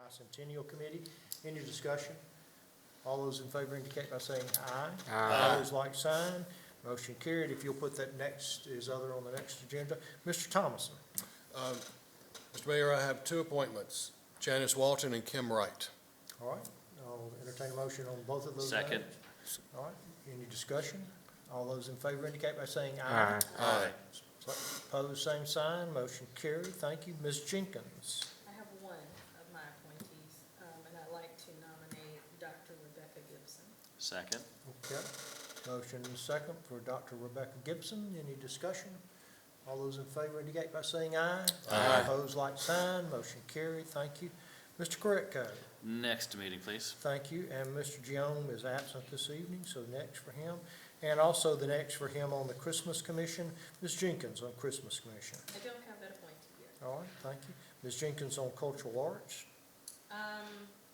Bicentennial Committee. Any discussion? All those in favor indicate by saying aye. Aye. Opposed, like sign. Motion carried. If you'll put that next, is other on the next agenda. Mr. Thomason. Mr. Mayor, I have two appointments, Janice Walton and Kim Wright. All right, I'll entertain a motion on both of those. Second. items. All right, any discussion? All those in favor indicate by saying Aye. aye. Opposed, same sign. Motion carried. Thank you. Ms. Jenkins. I have one of my appointees, and I'd like to nominate Dr. Rebecca Gibson. Second. Okay. Motion and second for Dr. Rebecca Gibson. Any discussion? All those in favor indicate by saying aye. Aye. Opposed, like sign. Motion carried. Thank you. Mr. Corretco. Next meeting, please. Thank you. And Mr. Gion is absent this evening, so next for him. And also the next for him on the Christmas Commission, Ms. Jenkins on Christmas Commission. I don't have that appointed yet. All right, thank you. Ms. Jenkins on Cultural Arts.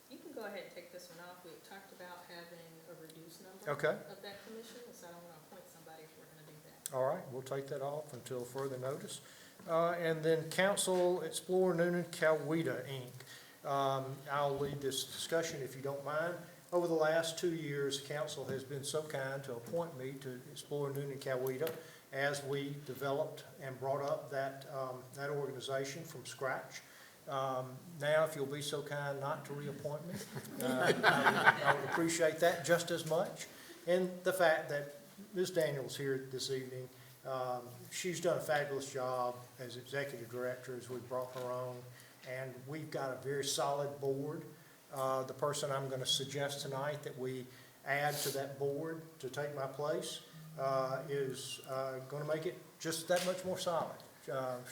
You can go ahead and take this one off. We talked about having a reduced number Okay. of that commission, so I don't want to appoint somebody if we're going to do that. All right, we'll take that off until further notice. And then Council Explore Newnan Coweta, Inc. I'll lead this discussion if you don't mind. Over the last 2 years, council has been so kind to appoint me to Explore Newnan Coweta as we developed and brought up that organization from scratch. Now, if you'll be so kind not to reappoint me, I would appreciate that just as much. And the fact that Ms. Daniels here this evening, she's done a fabulous job as executive director as we've brought her on. And we've got a very solid board. The person I'm going to suggest tonight that we add to that board to take my place is going to make it just that much more solid.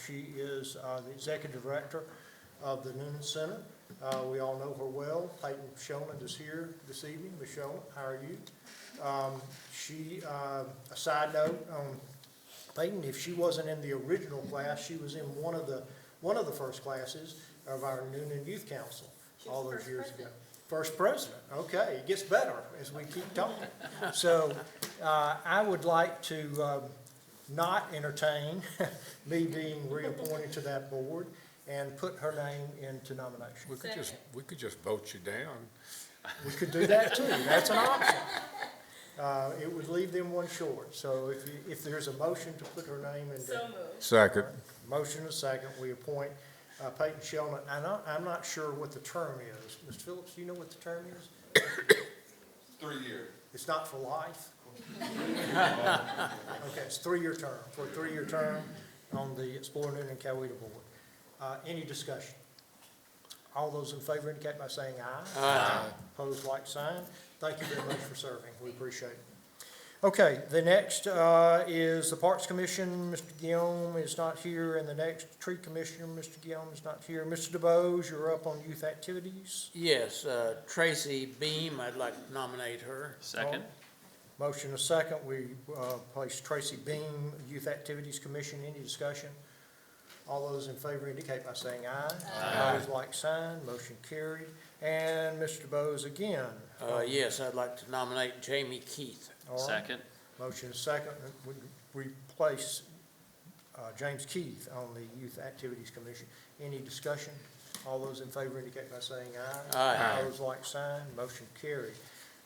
She is the executive director of the Newnan Center. We all know her well. Peyton Shulman is here this evening. Ms. Shulman, how are you? A side note on Peyton, if she wasn't in the original class, she was in one of the first classes of our Newnan Youth Council all those years ago. First president. Okay, it gets better as we keep talking. So I would like to not entertain me being reappointed to that board and put her name into nomination. We could just vote you down. We could do that too. That's an option. It would leave them one short. So if there's a motion to put her name into. So moved. Second. Motion and second, we appoint Peyton Shellman. I'm not sure what the term is. Mr. Phillips, do you know what the term is? 3 years. It's not for life? Okay, it's 3-year term, for a 3-year term on the Explore Newnan Coweta Board. Any discussion? All those in favor indicate by saying aye. Aye. Opposed, like sign. Thank you very much for serving. We appreciate it. Okay, the next is the Parks Commission. Mr. Guillaume is not here, and the next Tree Commissioner, Mr. Guillaume, is not here. Mr. DeBose, you're up on youth activities. Yes, Tracy Beam, I'd like to nominate her. Second. Motion a second. We place Tracy Beam, Youth Activities Commission. Any discussion? All those in favor indicate by saying aye. Aye. Opposed, like sign. Motion carried. And Mr. DeBose again. Yes, I'd like to nominate Jamie Keith. All right. Second. Motion is second. We place James Keith on the Youth Activities Commission. Any discussion? All those in favor indicate by saying aye. Aye. Opposed, like sign. Motion carried.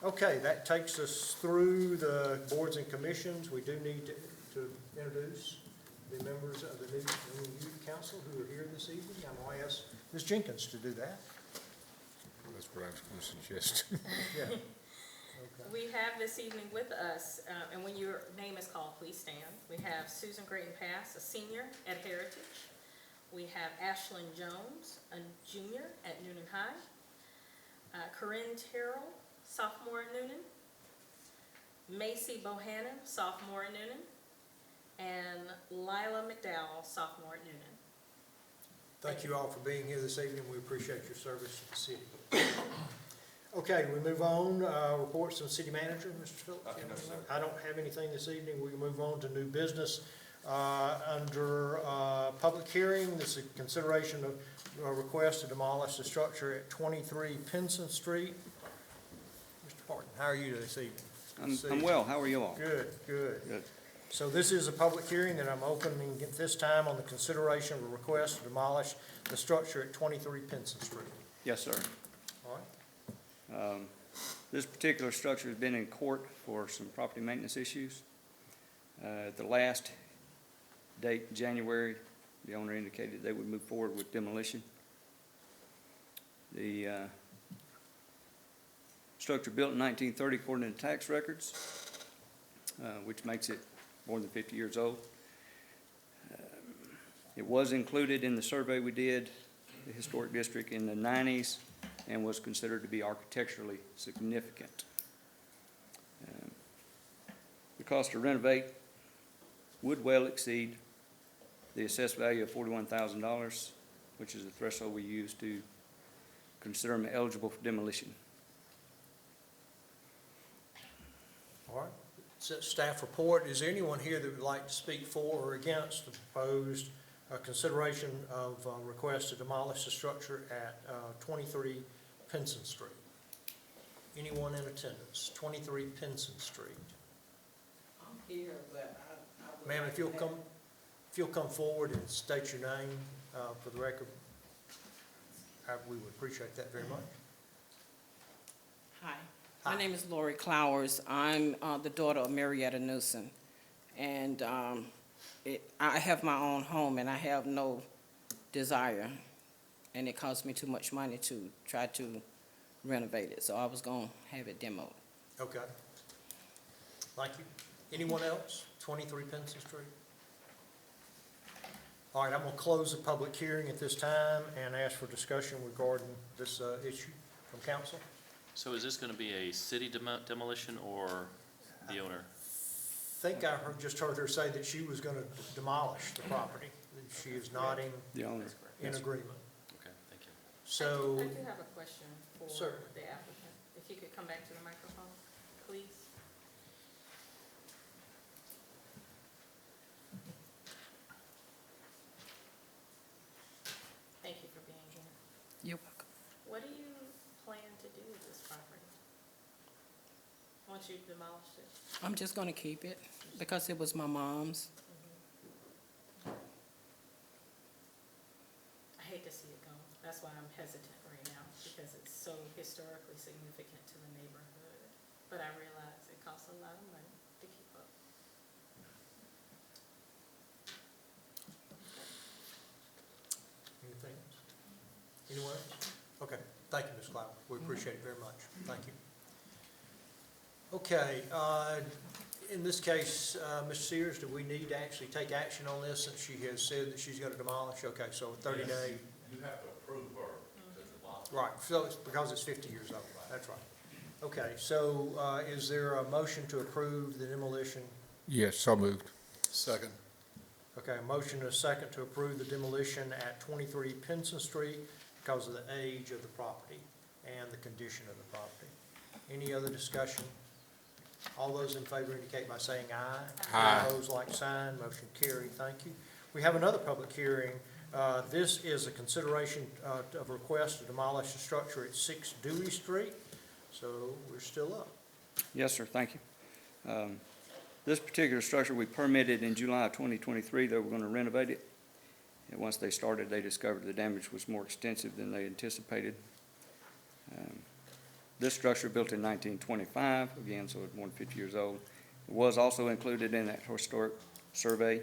Okay, that takes us through the boards and commissions. We do need to introduce the members of the new Youth Council who are here this evening. I'm going to ask Ms. Jenkins to do that. That's what I was going to suggest. Yeah. Okay. We have this evening with us, and when your name is called, please stand. We have Susan Grayton Pass, a senior at Heritage. We have Ashlyn Jones, a junior at Newnan High. Corinne Terrell, sophomore at Newnan. Macy Bohannon, sophomore at Newnan. And Lila McDowell, sophomore at Newnan. Thank you all for being here this evening. We appreciate your service to the city. Okay, we move on. Reports from City Manager, Mr. Phillips. No, sir. I don't have anything this evening. We move on to new business. Under public hearing, this is a consideration of a request to demolish the structure at 23 Pinson Street. Mr. Parton, how are you this evening? I'm well. How are you all? Good, good. Good. So this is a public hearing that I'm opening at this time on the consideration of a request to demolish the structure at 23 Pinson Street. Yes, sir. All right, This particular structure has been in court for some property maintenance issues. The last date, January, the owner indicated they would move forward with demolition. The structure built in 1930 according to tax records, which makes it more than 50 years old. It was included in the survey we did, the historic district, in the 90s, and was considered to be architecturally significant. The cost to renovate would well exceed the assessed value of $41,000, which is the threshold we use to consider them eligible for demolition. all right. Staff report, is there anyone here that would like to speak for or against the proposed consideration of request to demolish the structure at 23 Pinson Street? Anyone in attendance? 23 Pinson Street. I'm here, but I would Ma'am, like if you'll to come forward and state your name for the record, we would appreciate that very much. Hi, Hi. my name is Lori Clowers. I'm the daughter of Marietta Newson. And I have my own home and I have no desire. And it cost me too much money to try to renovate it. So I was gonna have it demoed. Okay. Thank you. Anyone else? 23 Pinson Street? All right, I'm going to close the public hearing at this time and ask for discussion regarding this issue from council. So is this gonna be a city demolition or the owner? I think I just heard her say that she was going to demolish the property. She is nodding The owner. in agreement. Okay, thank you. So, I do have a question for Sir. the applicant. If you could come back to the microphone, please. Thank you for being here. You're welcome. What do you plan to do with this property? Once you've demolished it? I'm just gonna keep it because it was my mom's. I hate to see it go. That's why I'm hesitant right now, because it's so historically significant to the neighborhood. But I realize it costs a lot of money to keep up. anything else? Anyone else? Okay, thank you, Ms. Cloud. We appreciate it very much. Thank you. Okay, in this case, Mr. Sears, do we need to actually take action on this since she has said that she's gonna demolish? Okay, so a 30-day. You have to approve her to demolish. Right, so it's because it's 50 years old. That's right. Okay, so is there a motion to approve the demolition? Yes, so moved. Second. Okay, a motion and a second to approve the demolition at 23 Pinson Street because of the age of the property and the condition of the property. Any other discussion? All those in favor indicate by saying aye. Aye. Opposed, like sign, motion carried, thank you. We have another public hearing. This is a consideration of a request to demolish the structure at 6 Dewey Street, so we're still up. Yes, sir, thank you. This particular structure we permitted in July of 2023. They were going to renovate it. And once they started, they discovered the damage was more extensive than they anticipated. This structure built in 1925, again, so it's more than 50 years old. It was also included in that historic survey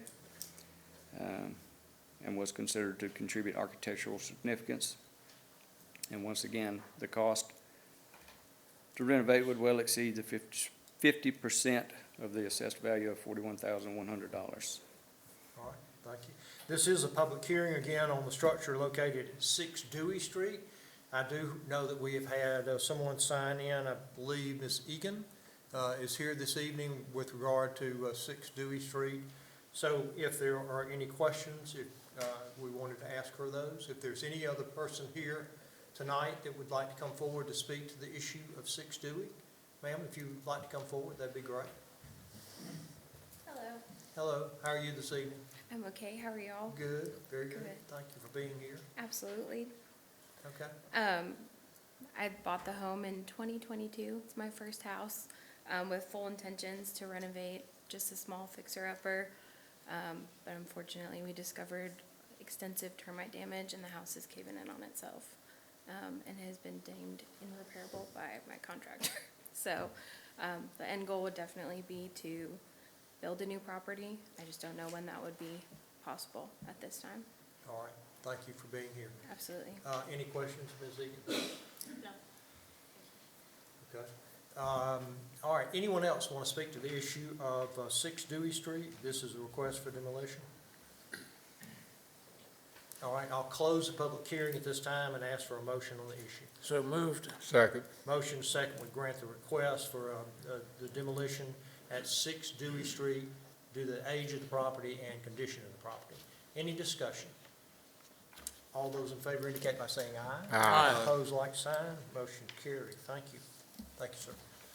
and was considered to contribute architectural significance. And once again, the cost to renovate would well exceed the 50% of the assessed value of $41,100. All right, thank you. This is a public hearing again on the structure located at 6 Dewey Street. I do know that we have had someone sign in, I believe Ms. Egan is here this evening with regard to 6 Dewey Street. So if there are any questions, if we wanted to ask her those. If there's any other person here tonight that would like to come forward to speak to the issue of 6 Dewey, ma'am, if you would like to come forward, that'd be great. Hello, Hello, how are you this evening? I'm okay. How are y'all? Good, very good. Good. Thank you for being here. Absolutely. Okay. I bought the home in 2022. It's my first house, with full intentions to renovate, just a small fixer-upper. But unfortunately, we discovered extensive termite damage and the house is caving in on itself. and has been deemed irreparable by my contractor. So, the end goal would definitely be to build a new property. I just don't know when that would be possible at this time. All right, thank you for being here. Absolutely. Any questions, Ms. Egan? No. Okay. All right, anyone else want to speak to the issue of 6 Dewey Street? This is a request for demolition. All right, I'll close the public hearing at this time and ask for a motion on the issue. So moved. Second. Motion second would grant the request for the demolition at 6 Dewey Street due to the age of the property and condition of the property. Any discussion? All those in favor indicate by saying aye. Aye. Opposed, like sign. Motion carried. Thank you. Thank you, sir.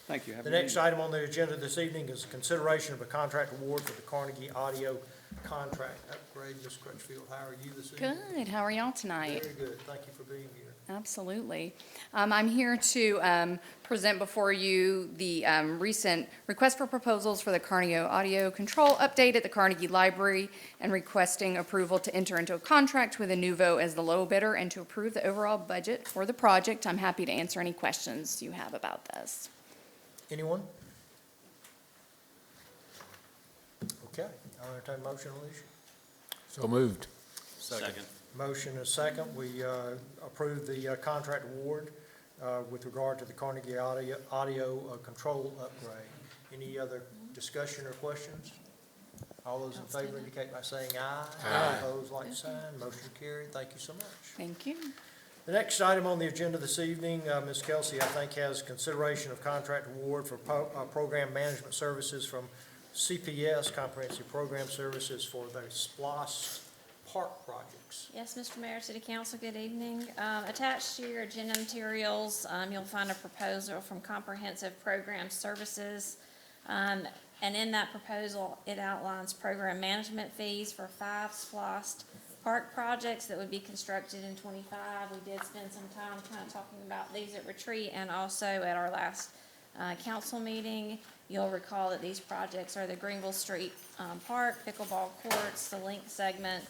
Thank you. Have a The good next evening. item on the agenda this evening is a consideration of a contract award for the Carnegie Audio contract upgrade. Ms. Crutchfield, how are you this evening? Good. How are y'all tonight? Very good. Thank you for being here. Absolutely. I'm here to present before you the recent request for proposals for the Carnegie Audio Control update at the Carnegie Library and requesting approval to enter into a contract with Inuvo as the low bidder and to approve the overall budget for the project. I'm happy to answer any questions you have about this. Anyone? Okay, I'll entertain a motion on the issue. So moved. Second. Motion is second. We approve the contract award with regard to the Carnegie Audio Control upgrade. Any other discussion or questions? All those in favor indicate by saying aye. Aye. Opposed, like sign. Motion carried. Thank you so much. Thank you. The next item on the agenda this evening, Ms. Kelsey, I think, has consideration of contract award for program management services from CPS, Comprehensive Program Services, for the SPLOST Park projects. Yes, Mr. Mayor, City Council, good evening. Attached to your agenda materials, you'll find a proposal from Comprehensive Program Services. And in that proposal, it outlines program management fees for 5 SPLOST park projects that would be constructed in '25. We did spend some time kind of talking about these at retreat and also at our last council meeting. You'll recall that these projects are the Greenville Street Park, pickleball courts, the Link segment,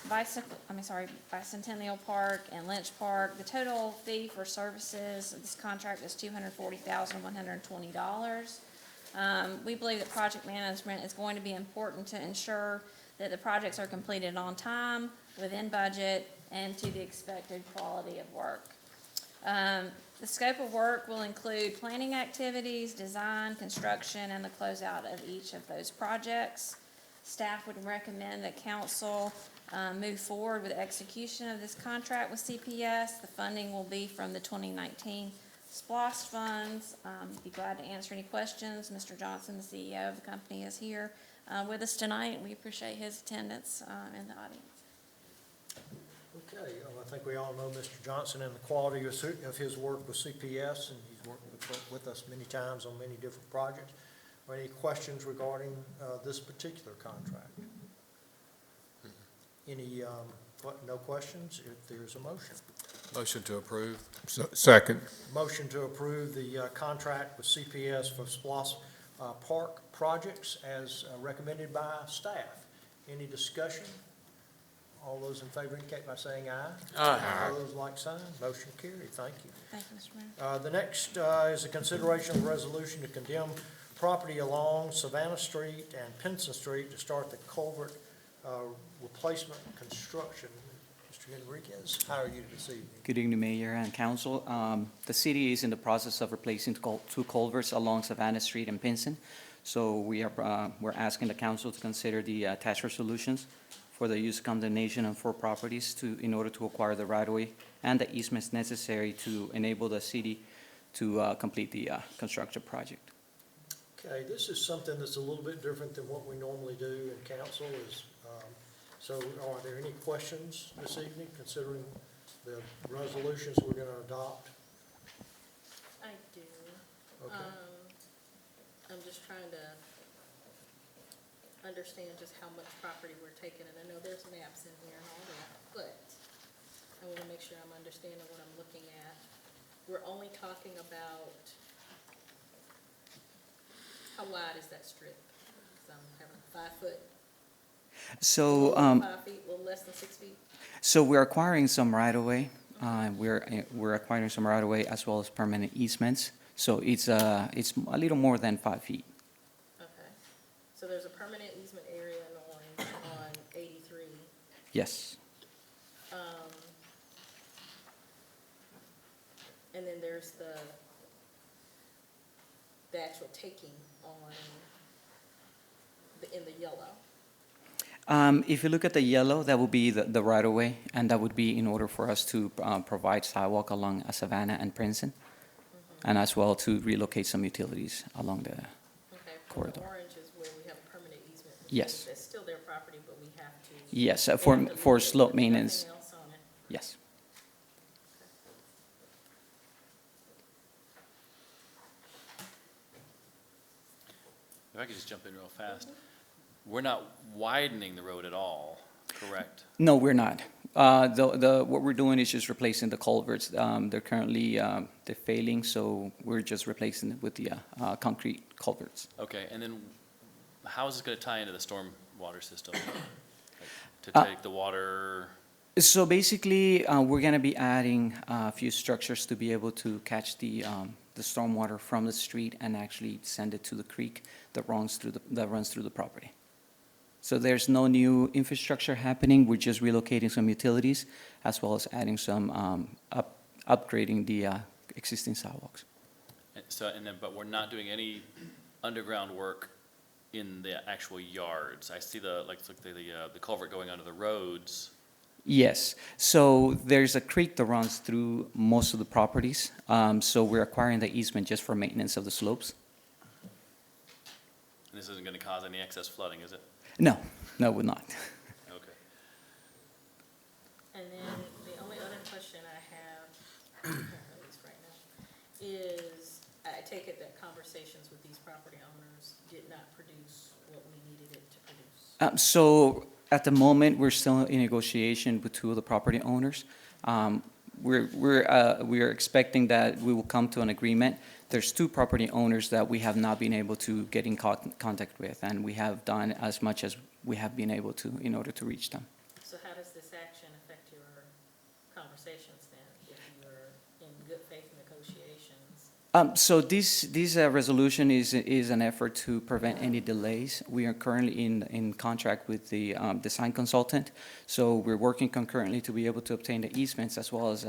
Bicentennial Park and Lynch Park. The total fee for services of this contract is $240,120. We believe that project management is going to be important to ensure that the projects are completed on time, within budget, and to the expected quality of work. The scope of work will include planning activities, design, construction, and the closeout of each of those projects. Staff would recommend that council move forward with execution of this contract with CPS. The funding will be from the 2019 SPLOST funds. Be glad to answer any questions. Mr. Johnson, the CEO of the company, is here with us tonight. We appreciate his attendance in the audience. Okay, I think we all know Mr. Johnson and the quality of his work with CPS, and he's worked with us many times on many different projects. Are any questions regarding this particular contract? Any, no questions? If there's a motion. Motion to approve. Second. Motion to approve the contract with CPS for SPLOST Park projects as recommended by staff. Any discussion? All those in favor indicate by saying aye. Aye. Opposed, like sign. Motion carried. Thank you. Thank you, Mr. Mayor. The next is a consideration of resolution to condemn property along Savannah Street and Pinson Street to start the culvert replacement construction. Mr. Enriquez, how are you this evening? Good evening, Mayor and Council. The city is in the process of replacing 2 culverts along Savannah Street and Pinson. So we're asking the council to consider the attached resolutions for the use condemnation on 4 properties in order to acquire the right-of-way and the easements necessary to enable the city to complete the construction project. Okay, this is something that's a little bit different than what we normally do in council is, so are there any questions this evening considering the resolutions we're gonna adopt? I do. Okay. I'm just trying to understand just how much property we're taking, and I know there's maps in here and all that, but I wanna make sure I'm understanding what I'm looking at. We're only talking about, how wide is that strip? 'Cause I'm having 5 foot, So, 5 feet, a little less than 6 feet. so we're acquiring some right-of-way We're acquiring some right-of-way as well as permanent easements. So it's a little more than 5 feet. Okay. So there's a permanent easement area in orange on 83. Yes. And then there's the actual taking on, in the yellow. If you look at the yellow, that would be the right-of-way, and that would be in order for us to provide sidewalk along Savannah and Princeton, and as well to relocate some utilities along the Okay, corridor. the orange is where we have a permanent easement. which Yes. means That's still their property, but we have to. Yes, they have to for leave it slope with maintenance, Nothing else on it. yes. If I could just jump in real fast. We're not widening the road at all, correct? No, we're not. What we're doing is just replacing the culverts. They're currently, they're failing, so we're just replacing it with the concrete culverts. Okay, and then how is this gonna tie into the storm water system? Like, to Uh, take the water, So basically, we're gonna be adding a few structures to be able to catch the stormwater from the street and actually send it to the creek that runs through the property. So there's no new infrastructure happening. We're just relocating some utilities as well as adding some, upgrading the existing sidewalks. but we're not doing any underground work in the actual yards. I see the culvert going under the roads. Yes, so there's a creek that runs through most of the properties. So we're acquiring the easement just for maintenance of the slopes. And this isn't gonna cause any excess flooding, is it? No, no, we're not. Okay. And then the only other question I have, at least right now, is I take it that conversations with these property owners did not produce what we needed it to produce. So at the moment, we're still in negotiation with two of the property owners. We are expecting that we will come to an agreement. There's two property owners that we have not been able to get in contact with, and we have done as much as we have been able to in order to reach them. So how does this action affect your conversations then, if you're in good faith negotiations? So this resolution is an effort to prevent any delays. We are currently in contract with the design consultant, so we're working concurrently to be able to obtain the easements as well as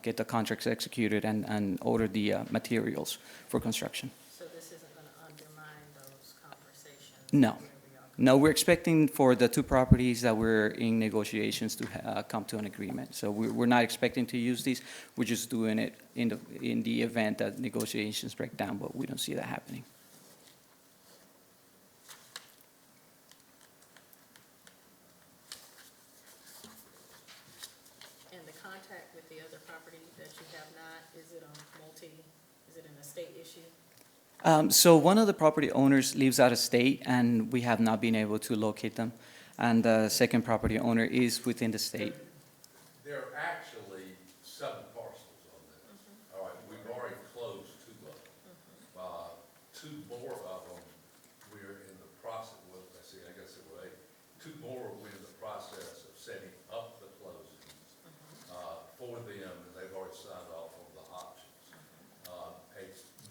get the contracts executed and order the materials for construction. So this isn't gonna undermine those conversations? No. where we are? No, we're expecting for the two properties that we're in negotiations to come to an agreement. So we're not expecting to use these. We're just doing it in the event that negotiations break down, but we don't see that happening. And the contact with the other property that you have not, is it an estate issue? So one of the property owners lives out of state, and we have not been able to locate them. And the second property owner is within the state. There are actually 7 parcels on this. All right, we've already closed 2 of them. 2 more of them, we're in the process, well, let's see, I guess it was 8. 2 more, we're in the process of setting up the closings for them, and they've already signed off on the options.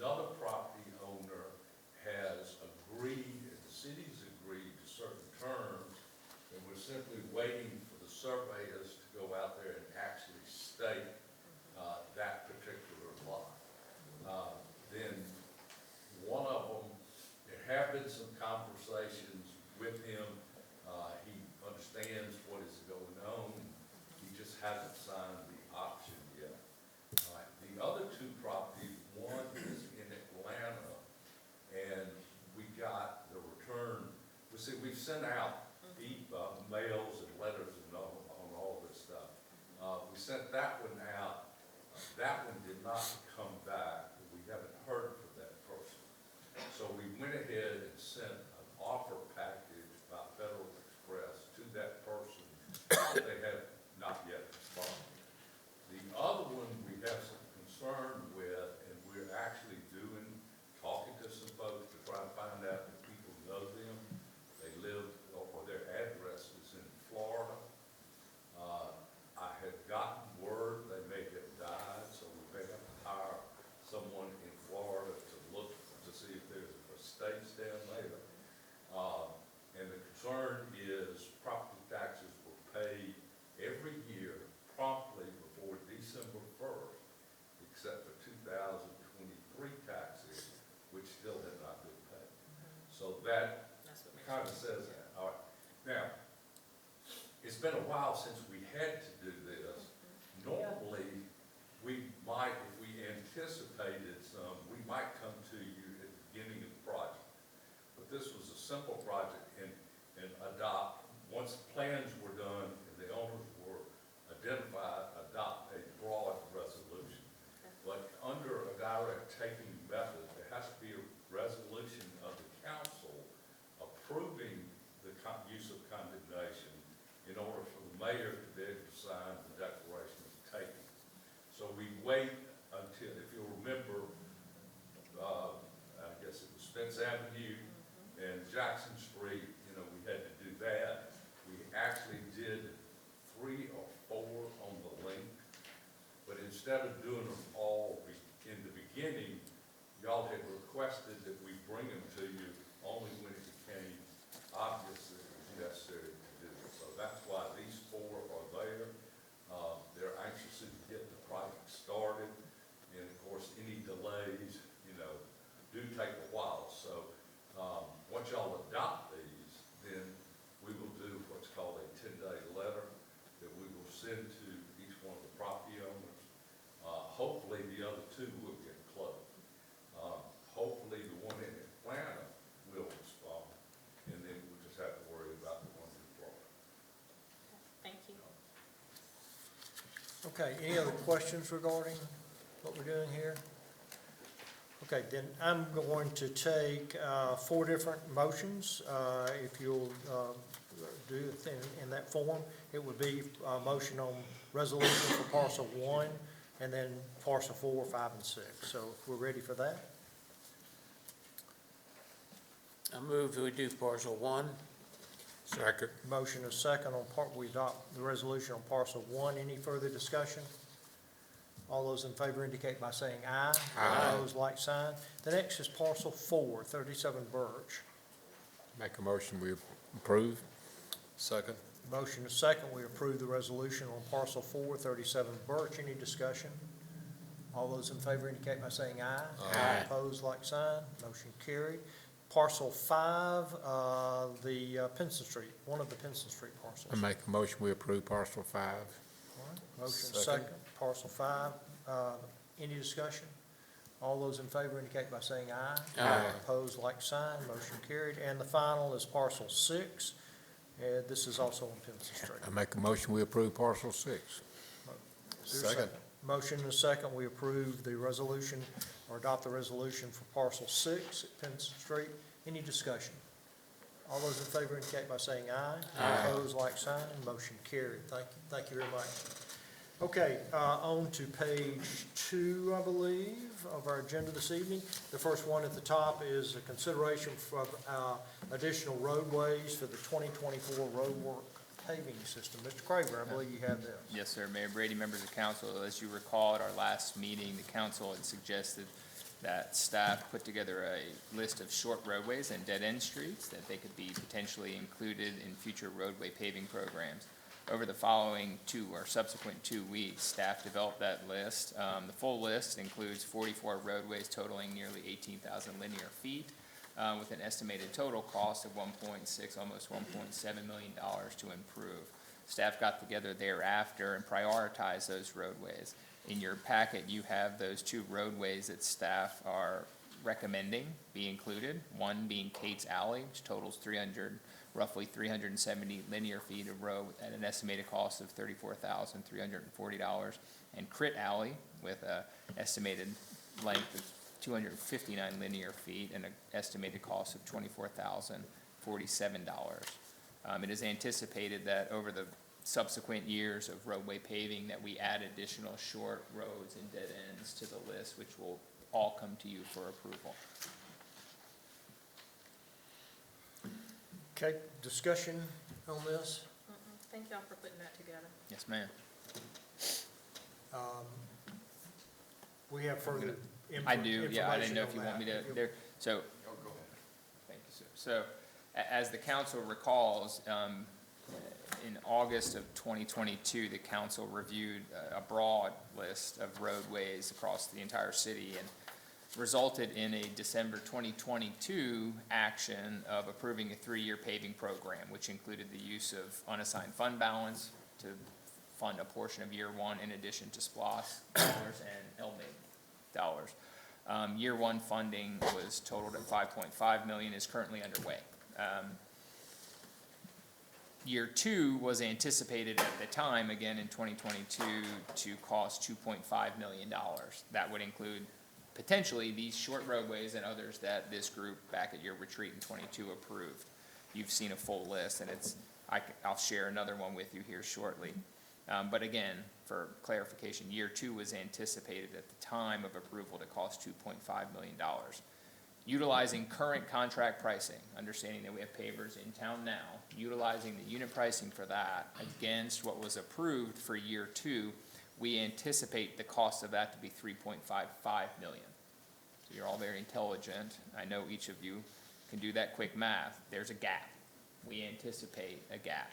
Another property owner has agreed, and the city's agreed to certain terms, and we're simply waiting for the surveyors to go out there and actually stake that particular lot. Then one of them, there have been some conversations with him. He understands what is going on. He just hasn't signed the option yet. All right, the other 2 properties, one is in Atlanta, and we got the return. We've sent out mails and letters and on all this stuff. We sent that one out. That one did not come back. We haven't heard from that person. So we went ahead and sent an offer package by Federal Express to that person. They have not yet responded. The other one we have some concern with, and we're actually talking to some folks to try to find out if people know them. They live, or their address is in Florida. I have gotten word that That's what makes kind of says that. All right. Now, it's been a while since we had to do this. Normally, we might, if we anticipated some, we might come to you at the beginning of the project. But this was a simple project and adopt, once the plans were done and the owners were identified, adopt a broad resolution. But under a direct taking method, there has to be a resolution of the council approving the use of condemnation in order for the mayor to be able to sign the declaration of taking. So we wait until, if you'll remember, I guess it was Spence Avenue and Jackson Street, you know, we had to do that. We actually did 3 or 4 on the link, but instead of doing them all in the beginning, y'all had requested that we bring them to you only when it became obvious that it was necessary to do it. So that's why these 4 are there. They're anxious to get the project started, and of course, any delays, you know, do take a while. So once y'all adopt these, then we will do what's called a 10-day letter that we will send to each one of the property owners. Hopefully, the other 2 will get closed. Hopefully, the one in Atlanta will respond, and then we'll just have to worry about the one in Florida. Thank you. Okay, any other questions regarding what we're doing here? Okay, then I'm going to take 4 different motions. If you'll do it in that form, it would be a motion on resolution for parcel 1, and then parcel 4, 5, and 6. So if we're ready for that? I move we do parcel 1. Second. Motion is second on we adopt the resolution on parcel 1. Any further discussion? All those in favor indicate by saying aye. Aye. Opposed, like sign. The next is parcel 4, 37 Birch. Make a motion, we approve. Second. Motion is second, we approve the resolution on parcel 4, 37 Birch. Any discussion? All those in favor indicate by saying aye. Aye. Opposed, like sign. Motion carried. Parcel 5, the Pinson Street, one of the Pinson Street parcels. I make a motion, we approve parcel 5. All right, motion Second. second, parcel 5. Any discussion? All those in favor indicate by saying aye. Aye. Opposed, like sign. Motion carried. And the final is parcel 6. This is also on Pinson Street. I make a motion, we approve parcel 6. Is there a Second. Motion and a second, we approve the resolution or adopt the resolution for parcel 6 at Pinson Street. Any discussion? All those in favor indicate by saying aye. Aye. Opposed, like sign. Motion carried. Thank you very much. Okay, on to page 2, I believe, of our agenda this evening. The first one at the top is a consideration for additional roadways for the 2024 road work paving system. Mr. Craver, I believe you have this. Yes, sir. Mayor Brady, members of council, as you recall at our last meeting, the council had suggested that staff put together a list of short roadways and dead-end streets that they could be potentially included in future roadway paving programs. Over the following subsequent 2 weeks, staff developed that list. The full list includes 44 roadways totaling nearly 18,000 linear feet, with an estimated total cost of $1.6, almost $1.7 million to improve. Staff got together thereafter and prioritized those roadways. In your packet, you have those 2 roadways that staff are recommending be included, one being Kate's Alley, which totals roughly 370 linear feet of road at an estimated cost of $34,340, and Crit Alley with an estimated length of 259 linear feet and an estimated cost of $24,047. It is anticipated that over the subsequent years of roadway paving that we add additional short roads and dead ends to the list, which will all come to you for approval. Okay, discussion on this? Thank y'all for putting that together. Yes, ma'am. We have further I do, yeah, I didn't know if you information want me on to, that. there, so. Go ahead. Thank you, sir. So, as the council recalls, in August of 2022, the council reviewed a broad list of roadways across the entire city, and resulted in a December 2022 action of approving a 3-year paving program, which included the use of unassigned fund balance to fund a portion of year 1 in addition to SPOS dollars and LMIG dollars. Year 1 funding was totaled at $5.5 million, is currently underway. Year 2 was anticipated at the time, again in 2022, to cost $2.5 million. That would include potentially these short roadways and others that this group back at your retreat in 22 approved. You've seen a full list, and I'll share another one with you here shortly. But again, for clarification, year 2 was anticipated at the time of approval to cost $2.5 million. Utilizing current contract pricing, understanding that we have pavers in town now, utilizing the unit pricing for that against what was approved for year 2, we anticipate the cost of that to be $3.55 million. So you're all very intelligent. I know each of you can do that quick math. There's a gap. We anticipate a gap.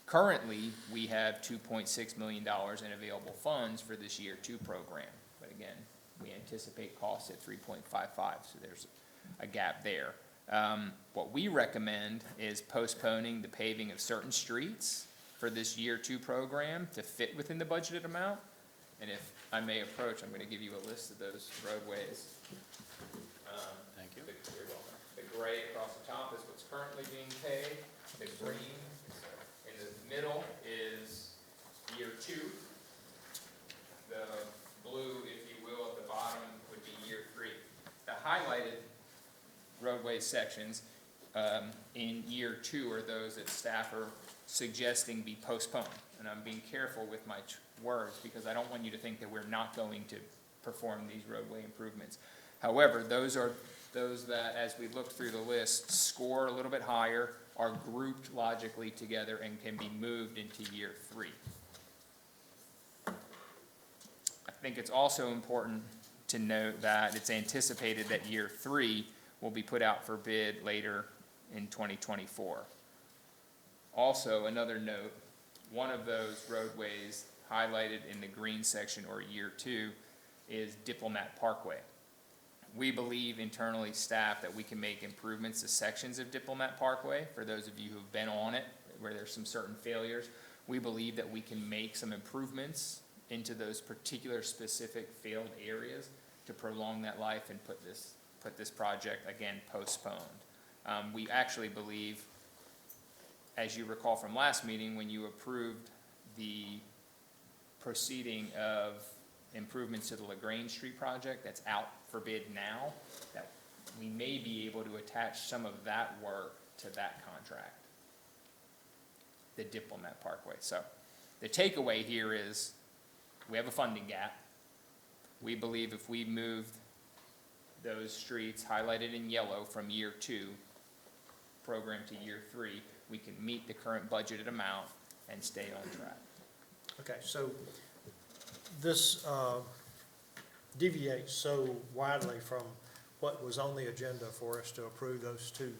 Currently, we have $2.6 million in available funds for this year 2 program. But again, we anticipate costs at 3.55, so there's a gap there. What we recommend is postponing the paving of certain streets for this year 2 program to fit within the budgeted amount. And if I may approach, I'm going to give you a list of those roadways. Thank you. The gray across the top is what's currently being paved. The green in the middle is year 2. The blue, if you will, at the bottom would be year 3. The highlighted roadway sections in year 2 are those that staff are suggesting be postponed. And I'm being careful with my words because I don't want you to think that we're not going to perform these roadway improvements. However, those are those that, as we look through the list, score a little bit higher, are grouped logically together, and can be moved into year 3. I think it's also important to note that it's anticipated that year 3 will be put out for bid later in 2024. Also, another note, one of those roadways highlighted in the green section, or year 2, is Diplomat Parkway. We believe internally staff that we can make improvements to sections of Diplomat Parkway. For those of you who've been on it, where there's some certain failures, we believe that we can make some improvements into those particular specific failed areas to prolong that life and put this project, again, postponed. We actually believe, as you recall from last meeting, when you approved the proceeding of improvements to the LaGrange Street project that's out for bid now, that we may be able to attach some of that work to that contract, the Diplomat Parkway. So the takeaway here is we have a funding gap. We believe if we move those streets highlighted in yellow from year 2 program to year 3, we can meet the current budgeted amount and stay on track. Okay, so this deviates so widely from what was on the agenda for us to approve those 2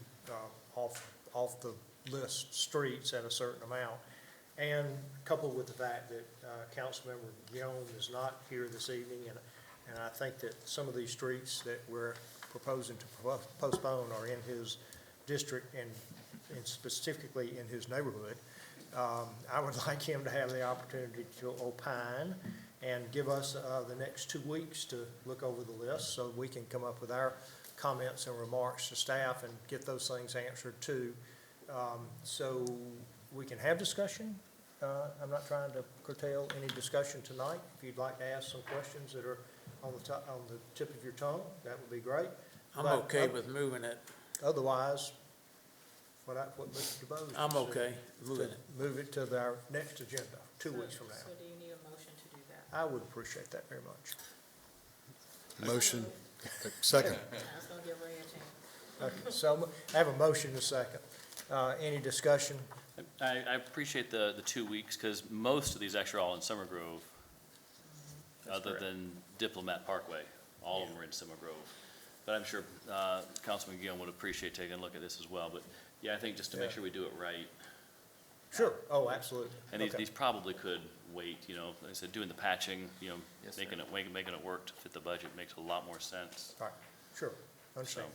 off the list streets at a certain amount. And coupled with the fact that Councilmember Guillaume is not here this evening, and I think that some of these streets that we're proposing to postpone are in his district and specifically in his neighborhood, I would like him to have the opportunity to opine and give us the next 2 weeks to look over the list so we can come up with our comments and remarks to staff and get those things answered too. So we can have discussion. I'm not trying to curtail any discussion tonight. If you'd like to ask some questions that are on the tip of your tongue, that would be great. I'm okay with moving it. Otherwise, what Mr. DeBose. I'm okay moving it. Move it to our next agenda, 2 weeks from now. So do you need a motion to do that? I would appreciate that very much. Motion, second. I was gonna give Ray a chance. Okay, so I have a motion and a second. Any discussion? I appreciate the 2 weeks, because most of these actually are all in Summer Grove, other than Diplomat Parkway. All of them are in Summer Grove. But I'm sure Councilman Guillaume would appreciate taking a look at this as well. But yeah, I think just to make sure we do it right. Sure, oh, absolutely. And Okay. these probably could wait, you know, like I said, doing the patching, you know, Yes, sir. making it work to fit the budget makes a lot more sense. All right, sure, understand.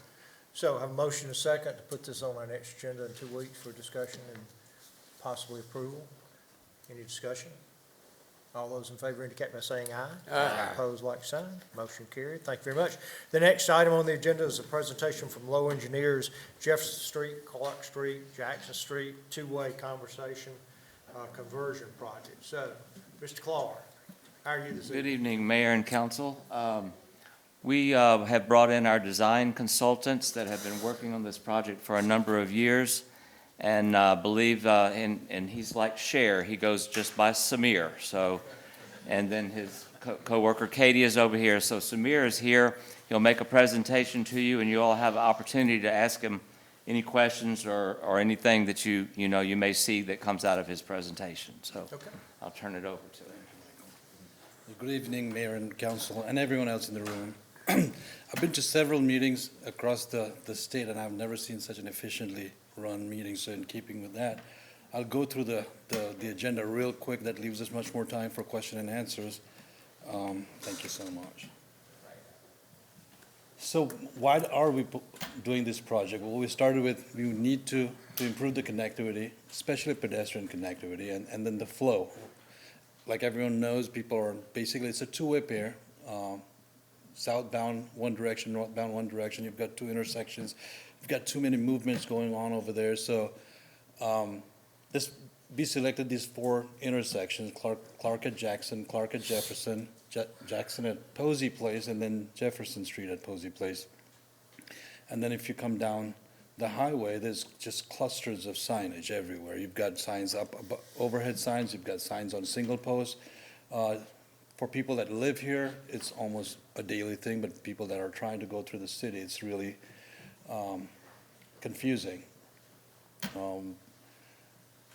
So I have a motion and a second to put this on our next agenda in 2 weeks for discussion and possibly approval. Any discussion? All those in favor indicate by saying aye. Aye. Opposed, like sign. Motion carried. Thank you very much. The next item on the agenda is a presentation from Low Engineers, Jefferson Street, Clark Street, Jackson Street, two-way conversation, conversion project. So, Mr. Clark, how are you this Good evening? evening, Mayor and Council. We have brought in our design consultants that have been working on this project for a number of years, and believe, and he's like Cher, he goes just by Samir, so, and then his coworker Katie is over here. So Samir is here, he'll make a presentation to you, and you all have an opportunity to ask him any questions or anything that you know you may see that comes out of his presentation. So Okay. I'll turn it over to him. Good evening, Mayor and Council, and everyone else in the room. I've been to several meetings across the state, and I've never seen such an efficiently run meeting, so in keeping with that, I'll go through the agenda real quick. That leaves us much more time for question and answers. Thank you so much. So why are we doing this project? Well, we started with, we need to improve the connectivity, especially pedestrian connectivity, and then the flow. Like everyone knows, people are, basically, it's a two-way pair. Southbound one direction, northbound one direction. You've got two intersections. You've got too many movements going on over there. So we selected these 4 intersections, Clark at Jackson, Clark at Jefferson, Jackson at Posey Place, and then Jefferson Street at Posey Place. And then if you come down the highway, there's just clusters of signage everywhere. You've got signs up, overhead signs, you've got signs on single posts. For people that live here, it's almost a daily thing, but people that are trying to go through the city, it's really confusing.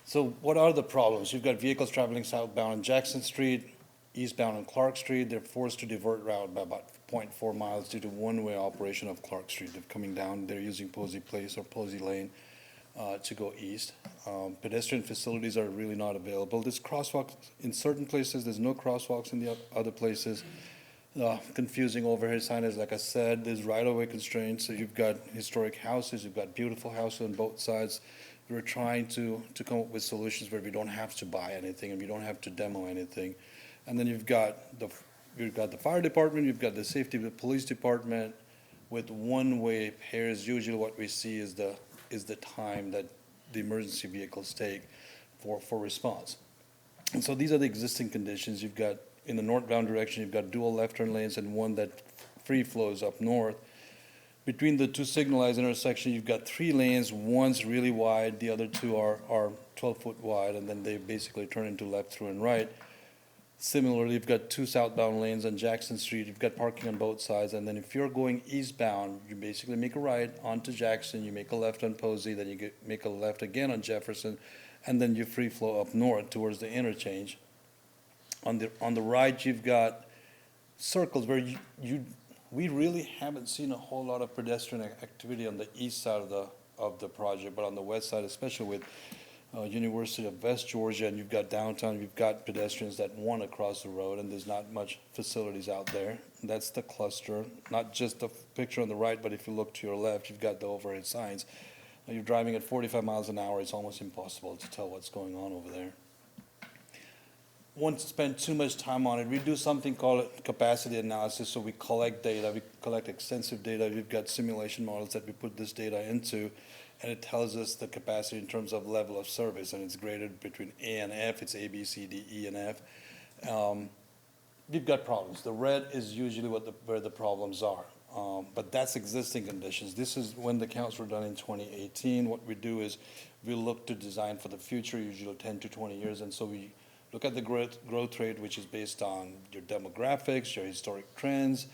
So what are the problems? You've got vehicles traveling southbound on Jackson Street, eastbound on Clark Street. They're forced to divert route by about 0.4 miles due to one-way operation of Clark Street. They're coming down, they're using Posey Place or Posey Lane to go east. Pedestrian facilities are really not available. There's crosswalks in certain places, there's no crosswalks in the other places. Confusing overhead signage, like I said, there's right-of-way constraints. So you've got historic houses, you've got beautiful houses on both sides. We're trying to come up with solutions where we don't have to buy anything and we don't have to demo anything. And then you've got the fire department, you've got the safety, the police department with one-way pairs. Usually what we see is the time that the emergency vehicles take for response. And so these are the existing conditions. You've got, in the northbound direction, you've got dual left turn lanes and one that free flows up north. Between the two signalized intersections, you've got 3 lanes. One's really wide, the other 2 are 12-foot wide, and then they basically turn into left, through, and right. Similarly, you've got 2 southbound lanes on Jackson Street. You've got parking on both sides, and then if you're going eastbound, you basically make a right onto Jackson, you make a left on Posey, then you make a left again on Jefferson, and then you free flow up north towards the interchange. On the right, you've got circles where we really haven't seen a whole lot of pedestrian activity on the east side of the project, but on the west side, especially with University of West Georgia, and you've got downtown, you've got pedestrians that want to cross the road, and there's not much facilities out there. That's the cluster, not just the picture on the right, but if you look to your left, you've got the overhead signs. You're driving at 45 miles an hour, it's almost impossible to tell what's going on over there. Won't spend too much time on it. We do something called capacity analysis, so we collect data, we collect extensive data. We've got simulation models that we put this data into, and it tells us the capacity in terms of level of service, and it's graded between A and F. It's A, B, C, D, E, and F. We've got problems. The red is usually where the problems are, but that's existing conditions. This is when the counts were done in 2018. What we do is we look to design for the future, usually 10 to 20 years, and so we look at the growth rate, which is based on your demographics, your historic trends,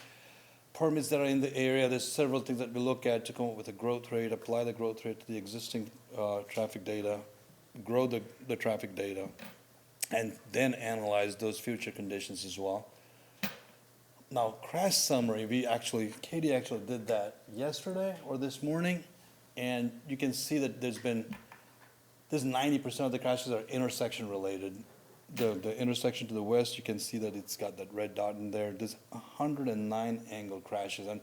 permits that are in the area. There's several things that we look at to come up with a growth rate, apply the growth rate to the existing traffic data, grow the traffic data, and then analyze those future conditions as well. Now, crash summary, Katie actually did that yesterday or this morning, and you can see that there's been This 90% of the crashes are intersection related. The intersection to the west, you can see that it's got that red dot in there. There's 109 angle crashes. And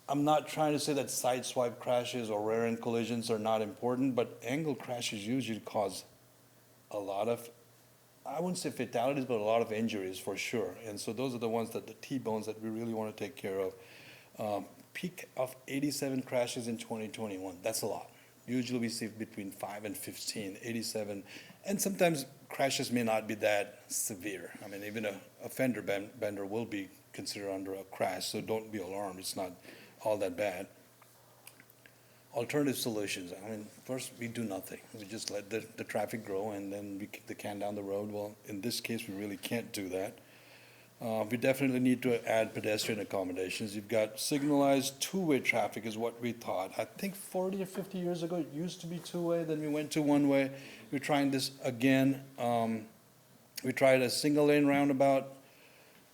I'm not trying to say that side swipe crashes or rear end collisions are not important, but angle crashes usually cause a lot of, I wouldn't say fatalities, but a lot of injuries for sure. And so those are the ones that the T-bones that we really want to take care of. Peak of 87 crashes in 2021. That's a lot. Usually we see between 5 and 15, 87. And sometimes crashes may not be that severe. I mean, even a fender bender will be considered under a crash, so don't be alarmed. It's not all that bad. Alternative solutions. I mean, first, we do nothing. We just let the traffic grow, and then we kick the can down the road. Well, in this case, we really can't do that. We definitely need to add pedestrian accommodations. You've got signalized two-way traffic is what we thought. I think 40 or 50 years ago, it used to be two-way, then we went to one-way. We're trying this again. We tried a single-lane roundabout.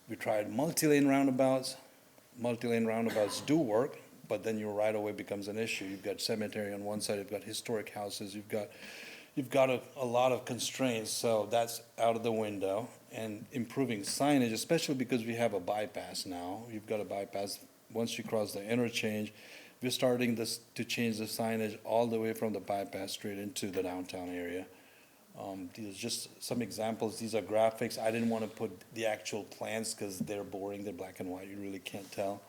We tried multi-lane roundabouts. Multi-lane roundabouts do work, but then your right-of-way becomes an issue. You've got cemetery on one side, you've got historic houses, you've got a lot of constraints, so that's out of the window. And improving signage, especially because we have a bypass now. You've got a bypass, once you cross the interchange, we're starting to change the signage all the way from the bypass straight into the downtown area. These are just some examples. These are graphics. I didn't want to put the actual plans because they're boring, they're black and white, you really can't tell.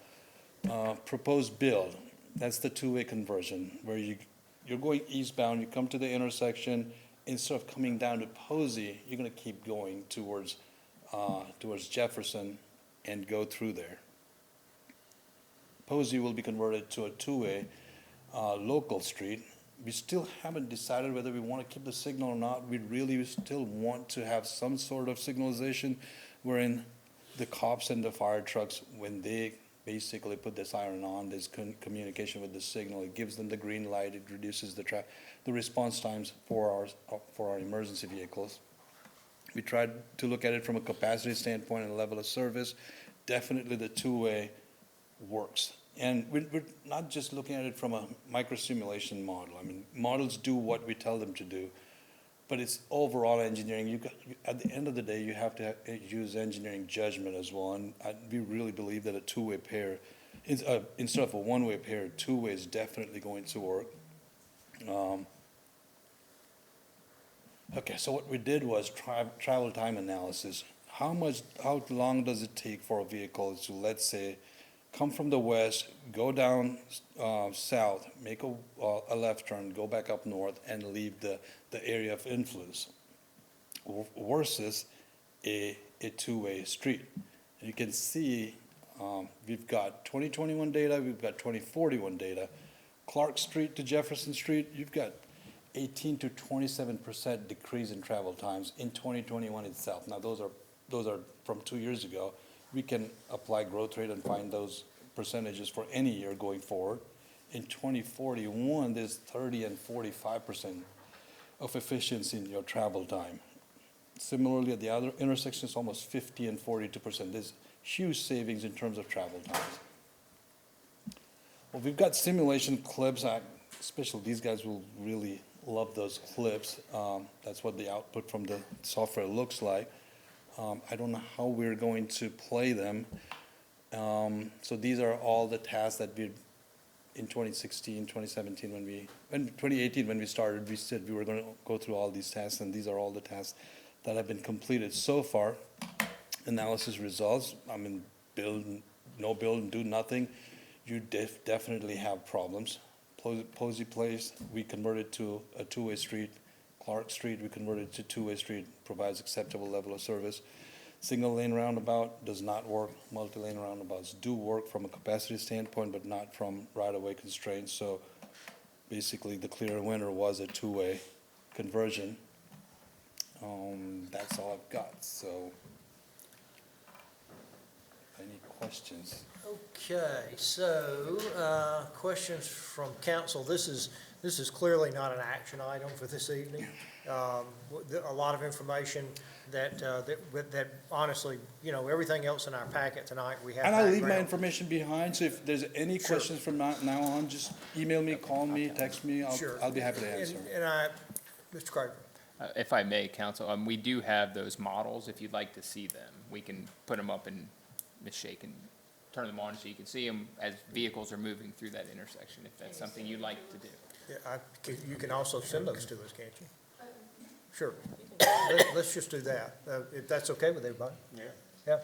Proposed build, that's the two-way conversion, where you're going eastbound, you come to the intersection, instead of coming down to Posey, you're gonna keep going towards Jefferson and go through there. Posey will be converted to a two-way local street. We still haven't decided whether we want to keep the signal or not. We really still want to have some sort of signalization wherein the cops and the fire trucks, when they basically put the siren on, there's communication with the signal. It gives them the green light. It reduces the response times for our emergency vehicles. We tried to look at it from a capacity standpoint and a level of service. Definitely the two-way works. And we're not just looking at it from a micro-simulation model. I mean, models do what we tell them to do, but it's overall engineering. At the end of the day, you have to use engineering judgment as well. And we really believe that a two-way pair, instead of a one-way pair, two-way is definitely going to work. Okay, so what we did was travel time analysis. How long does it take for a vehicle to, let's say, come from the west, go down south, make a left turn, go back up north, and leave the area of influence, versus a two-way street. And you can see we've got 2021 data, we've got 2041 data. Clark Street to Jefferson Street, you've got 18 to 27% decrease in travel times in 2021 itself. Now those are from 2 years ago. We can apply growth rate and find those percentages for any year going forward. In 2041, there's 30 and 45% of efficiency in your travel time. Similarly, at the other intersections, almost 50 and 42%. There's huge savings in terms of travel times. Well, we've got simulation clips. Especially these guys will really love those clips. That's what the output from the software looks like. I don't know how we're going to play them. So these are all the tasks that we, in 2016, 2017, 2018 when we started, we said we were going to go through all these tasks, and these are all the tasks that have been completed so far. Analysis results, I mean, no build and do nothing, you definitely have problems. Posey Place, we converted to a two-way street. Clark Street, we converted to two-way street, provides acceptable level of service. Single lane roundabout does not work. Multi-lane roundabouts do work from a capacity standpoint, but not from right-of-way constraints. So basically, the clear winner was a two-way conversion. That's all I've got. So, any questions? Okay, so, questions from council. This is clearly not an action item for this evening. A lot of information that honestly, everything else in our packet tonight, we have. And I'll leave my information behind, so if there's any questions from now on, just email me, call me, text me, I'll be happy to answer. And Mr. Craver? If I may, council, we do have those models. If you'd like to see them, we can put them up and Ms. Shea can turn them on so you can see them as vehicles are moving through that intersection, if that's something you'd like to do. Yeah, you can also send those to us, can't you? Sure. Let's just do that, if that's okay with everybody. Yeah.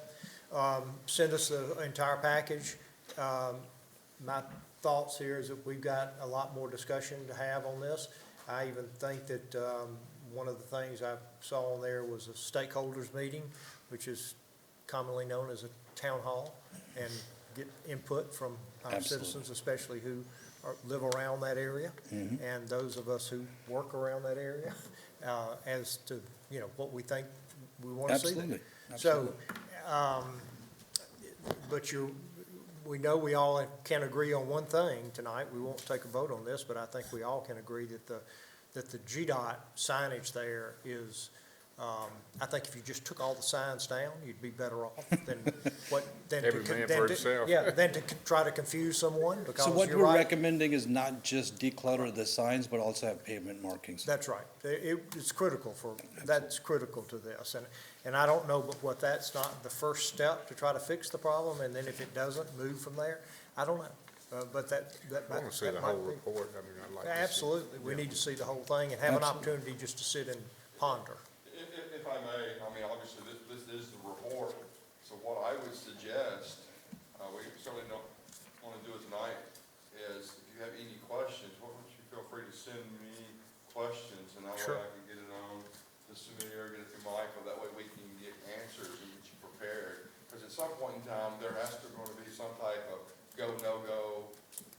Yeah. Send us the entire package. My thoughts here is that we've got a lot more discussion to have on this. I even think that, one of the things I saw on there was a stakeholders meeting, which is commonly known as a town hall, and get input from our Absolutely. citizens, especially who live around that area, and those of us who work around that area, as to, you know, what we think we want to see there. Absolutely. So, but we know we all can agree on one thing tonight. We won't take a vote on this, but I think we all can agree that the GDOT signage there is, I think if you just took all the signs down, you'd be better off than Every man for himself. Yeah, than to try to confuse someone, because So what you're we're right. recommending is not just declutter the signs, but also have pavement markings. That's right. It's critical that's critical to this. And I don't know but what that's not the first step to try to fix the problem, and then if it doesn't, move from there. I don't know. But that I want to see that the might whole be. report. I mean, I'd like to see. Absolutely. We need to see the whole thing and have an Absolutely. opportunity just to sit and ponder. If I may, I mean, obviously, this is the report, so what I would suggest, we certainly don't want to do it tonight, is if you have any questions, why don't you feel free to send me questions, and that way Sure. I can get it on the submitter, get it through Michael, that way we can get answers and get you prepared. Because at some point in time, there has to going to be some type of go, no-go,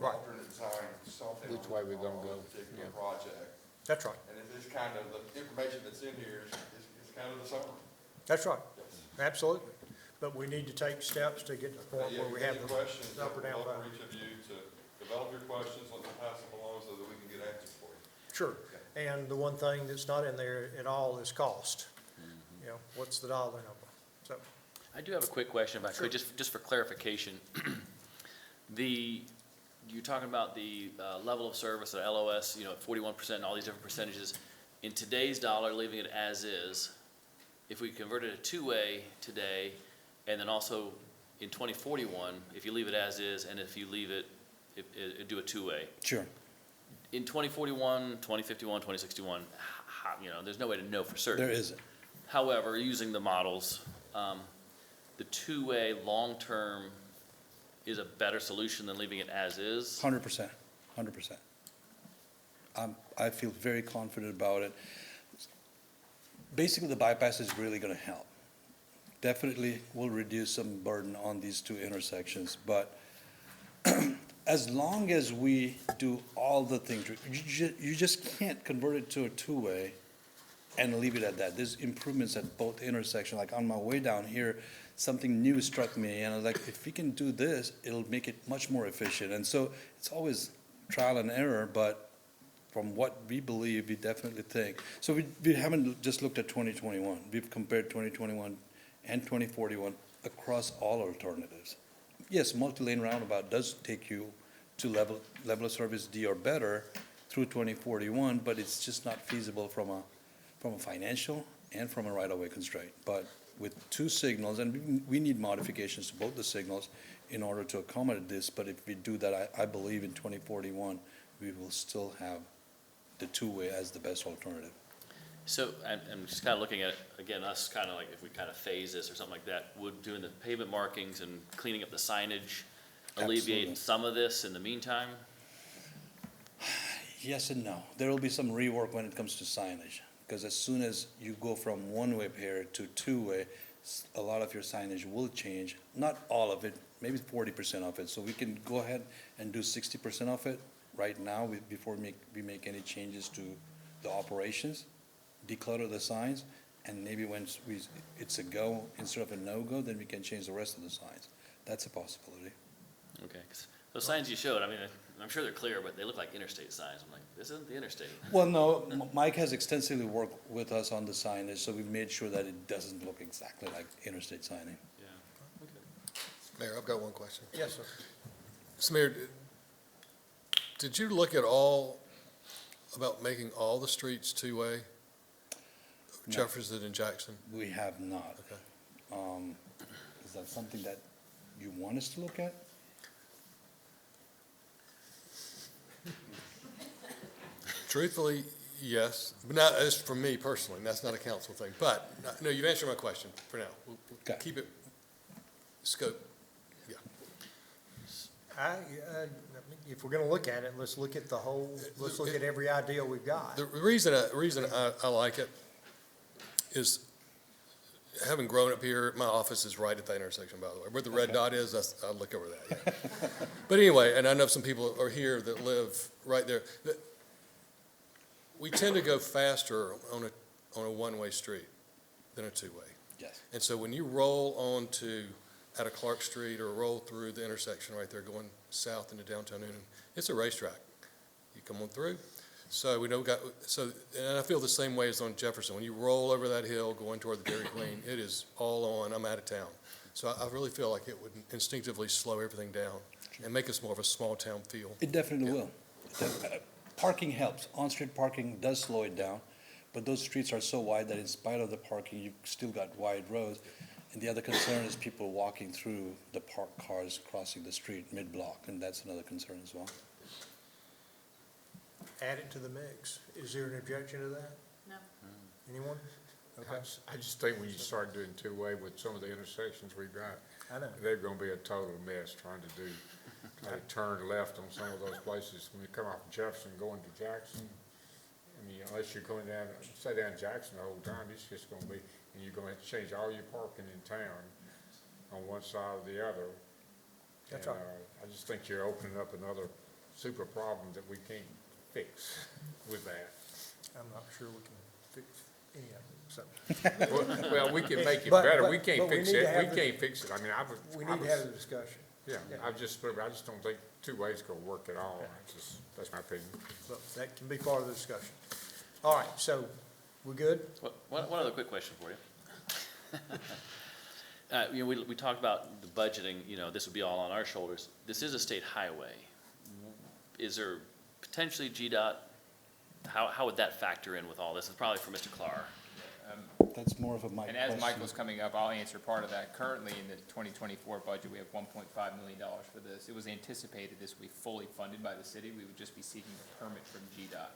Right. alternate design, something. Which way we gonna on go, a particular yeah. project. That's right. And it's kind of, the information that's in here is kind of the summary. That's right. Absolutely. But we need to take steps to get to the point Yeah, where we if you have any the questions, up or I'd down love vote. for each of you to develop your questions, let me pass them along so that we can get answers for you. Sure. And the one thing that's not in there at all is cost. You know, what's the dollar number? So, I do have a quick question, if I Sure. could, just for clarification. You're talking about the level of service, the LOS, you know, 41% and all these different percentages. In today's dollar, leaving it as is, if we converted a two-way today, and then also in 2041, if you leave it as is, and if you leave it, do a two-way. Sure. In 2041, 2051, 2061, you know, there's no way to know for certain. There isn't. However, using the models, the two-way long-term is a better solution than leaving it as is. 100%, 100%. I feel very confident about it. Basically, the bypass is really gonna help. Definitely will reduce some burden on these two intersections, but as long as we do all the things, you just can't convert it to a two-way and leave it at that. There's improvements at both intersections. Like on my way down here, something new struck me, and I was like, if we can do this, it'll make it much more efficient. And so it's always trial and error, but from what we believe, we definitely think. So we haven't just looked at 2021. We've compared 2021 and 2041 across all alternatives. Yes, multi-lane roundabout does take you to level of service D or better through 2041, but it's just not feasible from a financial and from a right-of-way constraint. But with two signals, and we need modifications to both the signals in order to accommodate this, but if we do that, I believe in 2041, we will still have the two-way as the best alternative. So I'm just kind of looking at, again, us kind of like, if we kind of phase this or something like that, would doing the pavement markings and cleaning up the signage alleviate Absolutely. some of this in the meantime? Yes and no. There will be some rework when it comes to signage, because as soon as you go from one-way pair to two-way, a lot of your signage will change. Not all of it, maybe 40% of it. So we can go ahead and do 60% of it right now before we make any changes to the operations, declutter the signs, and maybe when it's a go instead of a no-go, then we can change the rest of the signs. That's a possibility. Okay, 'cause those signs you showed, I mean, I'm sure they're clear, but they look like interstate signs. I'm like, this isn't the interstate. Well, no, Mike has extensively worked with us on the signage, so we've made sure that it doesn't look exactly like interstate signing. Yeah, okay. Mayor, I've got one question. yes, sir. Mr. Mayor, did you look at all about making all the streets two-way? No. Jefferson and Jackson? We have not. Okay. Is that something that you want us to look at? Truthfully, yes, but not, as for me personally, that's not a council thing, but, no, you've answered my question for now. We'll Okay. keep it scope, yeah. If we're gonna look at it, let's look at the whole, let's look at every idea we've got. The reason I like it is, having grown up here, my office is right at that intersection, by the way. Where the red dot is, I look over that, yeah. But anyway, and I know some people are here that live right there. We tend to go faster on a one-way street than a two-way. Yes. And so when you roll onto, out of Clark Street, or roll through the intersection right there going south into downtown Newnan, it's a racetrack. You come on through. So and I feel the same way as on Jefferson. When you roll over that hill going toward the Dairy Queen, it is all on, I'm out of town. So I really feel like it would instinctively slow everything down and make us more of a small town feel. It definitely Yeah. will. Parking helps. On-street parking does slow it down, but those streets are so wide that in spite of the parking, you've still got wide roads. And the other concern is people walking through the parked cars crossing the street mid-block, and that's another concern as well. Add it to the mix. Is there an objection to that? No. Anyone? Okay, I just think when you start doing two-way with some of the intersections we've got, I know. they're gonna be a total mess trying to turn left on some of those places. When you come off Jefferson going to Jackson, I mean, unless you're going down, stay down Jackson the whole time, it's just gonna be, and you're gonna have to change all your parking in town on one side or the other. That's And, right. I just think you're opening up another super problem that we can't fix with that. I'm not sure we can fix any of it, so. Well, we can make it But- better. but- We can't but we fix need to it. have We the- can't fix it. I mean, We need to have the discussion. Yeah, Yeah. I just don't think two ways gonna work at all. That's my opinion. So that can be part of the discussion. All right, so, we good? One other quick question for you. We talked about the budgeting, this would be all on our shoulders. This is a state highway. Is there potentially GDOT, how would that factor in with all this? It's probably for Mr. Clark. That's more of a Mike And as question. Michael's coming up, I'll answer part of that. Currently, in the 2024 budget, we have $1.5 million for this. It was anticipated this would be fully funded by the city. We would just be seeking a permit from GDOT.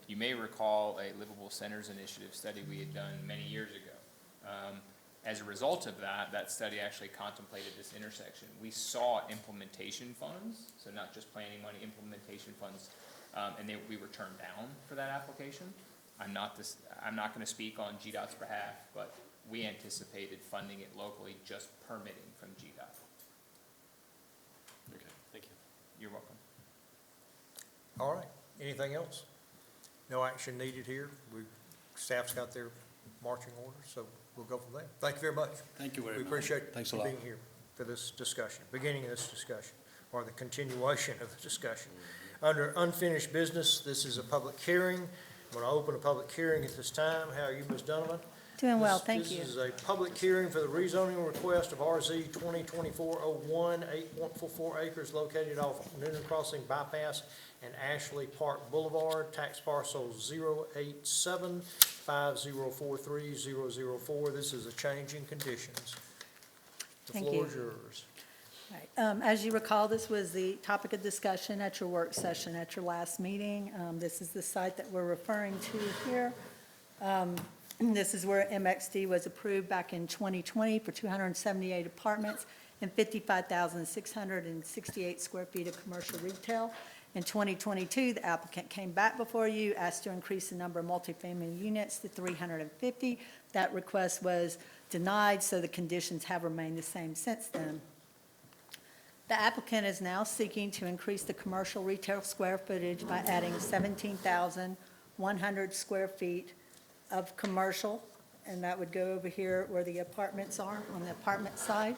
You may recall a Livable Centers Initiative study we had done many years ago. As a result of that study actually contemplated this intersection. We saw implementation funds, so not just planning money, implementation funds, and we were turned down for that application. I'm not gonna speak on GDOT's behalf, but we anticipated funding it locally, just permitting from GDOT. Okay, thank you. You're welcome. All right, anything else? No action needed here. Staff's got their marching orders, so we'll go from there. Thank you very much. Thank you very We much. appreciate Thanks a you lot. being here for this discussion, beginning of this discussion, or the continuation of the discussion. Under unfinished business, this is a public hearing. I'm going to open a public hearing at this time. How are you, Ms. Donovan? Doing well, thank you. This is a public hearing for the rezoning request of RZ 2024-01, 8.44 acres located off Newnan Crossing Bypass and Ashley Park Boulevard, tax parcel 08750430004. This is a change in conditions. The Thank floor you. is yours. Right. As you recall, this was the topic of discussion at your work session at your last meeting. This is the site that we're referring to here. This is where MXD was approved back in 2020 for 278 apartments and 55,668 square feet of commercial retail. In 2022, the applicant came back before you, asked to increase the number of multifamily units to 350. That request was denied, so the conditions have remained the same since then. The applicant is now seeking to increase the commercial retail square footage by adding 17,100 square feet of commercial, and that would go over here where the apartments are, on the apartment side.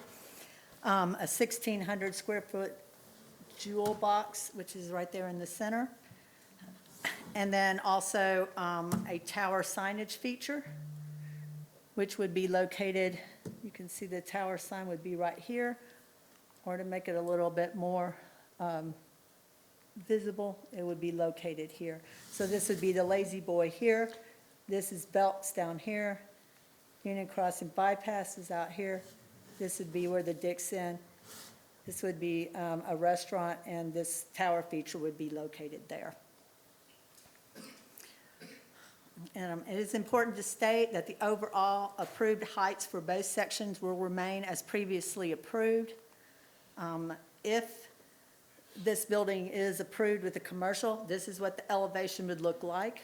A 1,600 square foot jewel box, which is right there in the center. And then also a tower signage feature, which would be located, you can see the tower sign would be right here, or to make it a little bit more visible, it would be located here. So this would be the Lazy Boy here, this is Belk's down here, Union Crossing bypass is out here, this would be where the Dixon, this would be a restaurant, and this tower feature would be located there. And it is important to state that the overall approved heights for both sections will remain as previously approved. If this building is approved with the commercial, this is what the elevation would look like.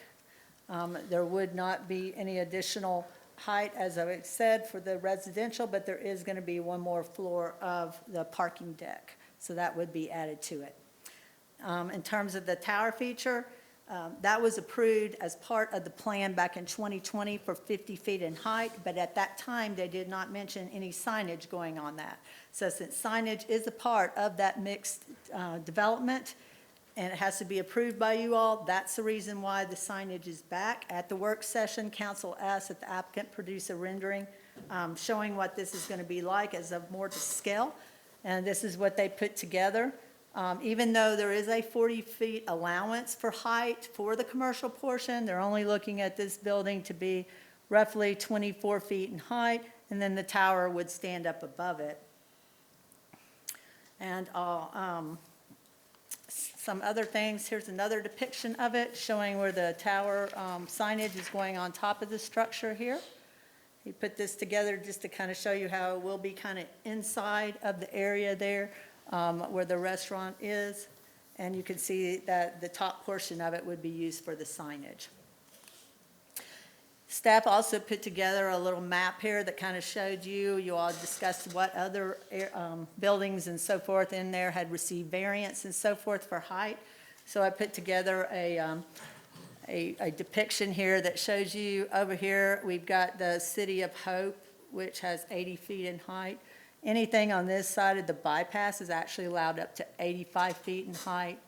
There would not be any additional height, as I said, for the residential, but there is going to be one more floor of the parking deck, so that would be added to it. In terms of the tower feature, that was approved as part of the plan back in 2020 for 50 feet in height, but at that time, they did not mention any signage going on that. So since signage is a part of that mixed development, and it has to be approved by you all, that's the reason why the signage is back. At the work session, council asked that the applicant produce a rendering showing what this is going to be like as of more to scale, and this is what they put together. Even though there is a 40 feet allowance for height for the commercial portion, they're only looking at this building to be roughly 24 feet in height, and then the tower would stand up above it. And some other things, here's another depiction of it, showing where the tower signage is going on top of the structure here. He put this together just to kind of show you how it will be kind of inside of the area there, where the restaurant is, and you can see that the top portion of it would be used for the signage. Staff also put together a little map here that kind of showed you all discussed what other buildings and so forth in there had received variance and so forth for height. So I put together a depiction here that shows you over here, we've got the City of Hope, which has 80 feet in height. Anything on this side of the bypass is actually allowed up to 85 feet in height.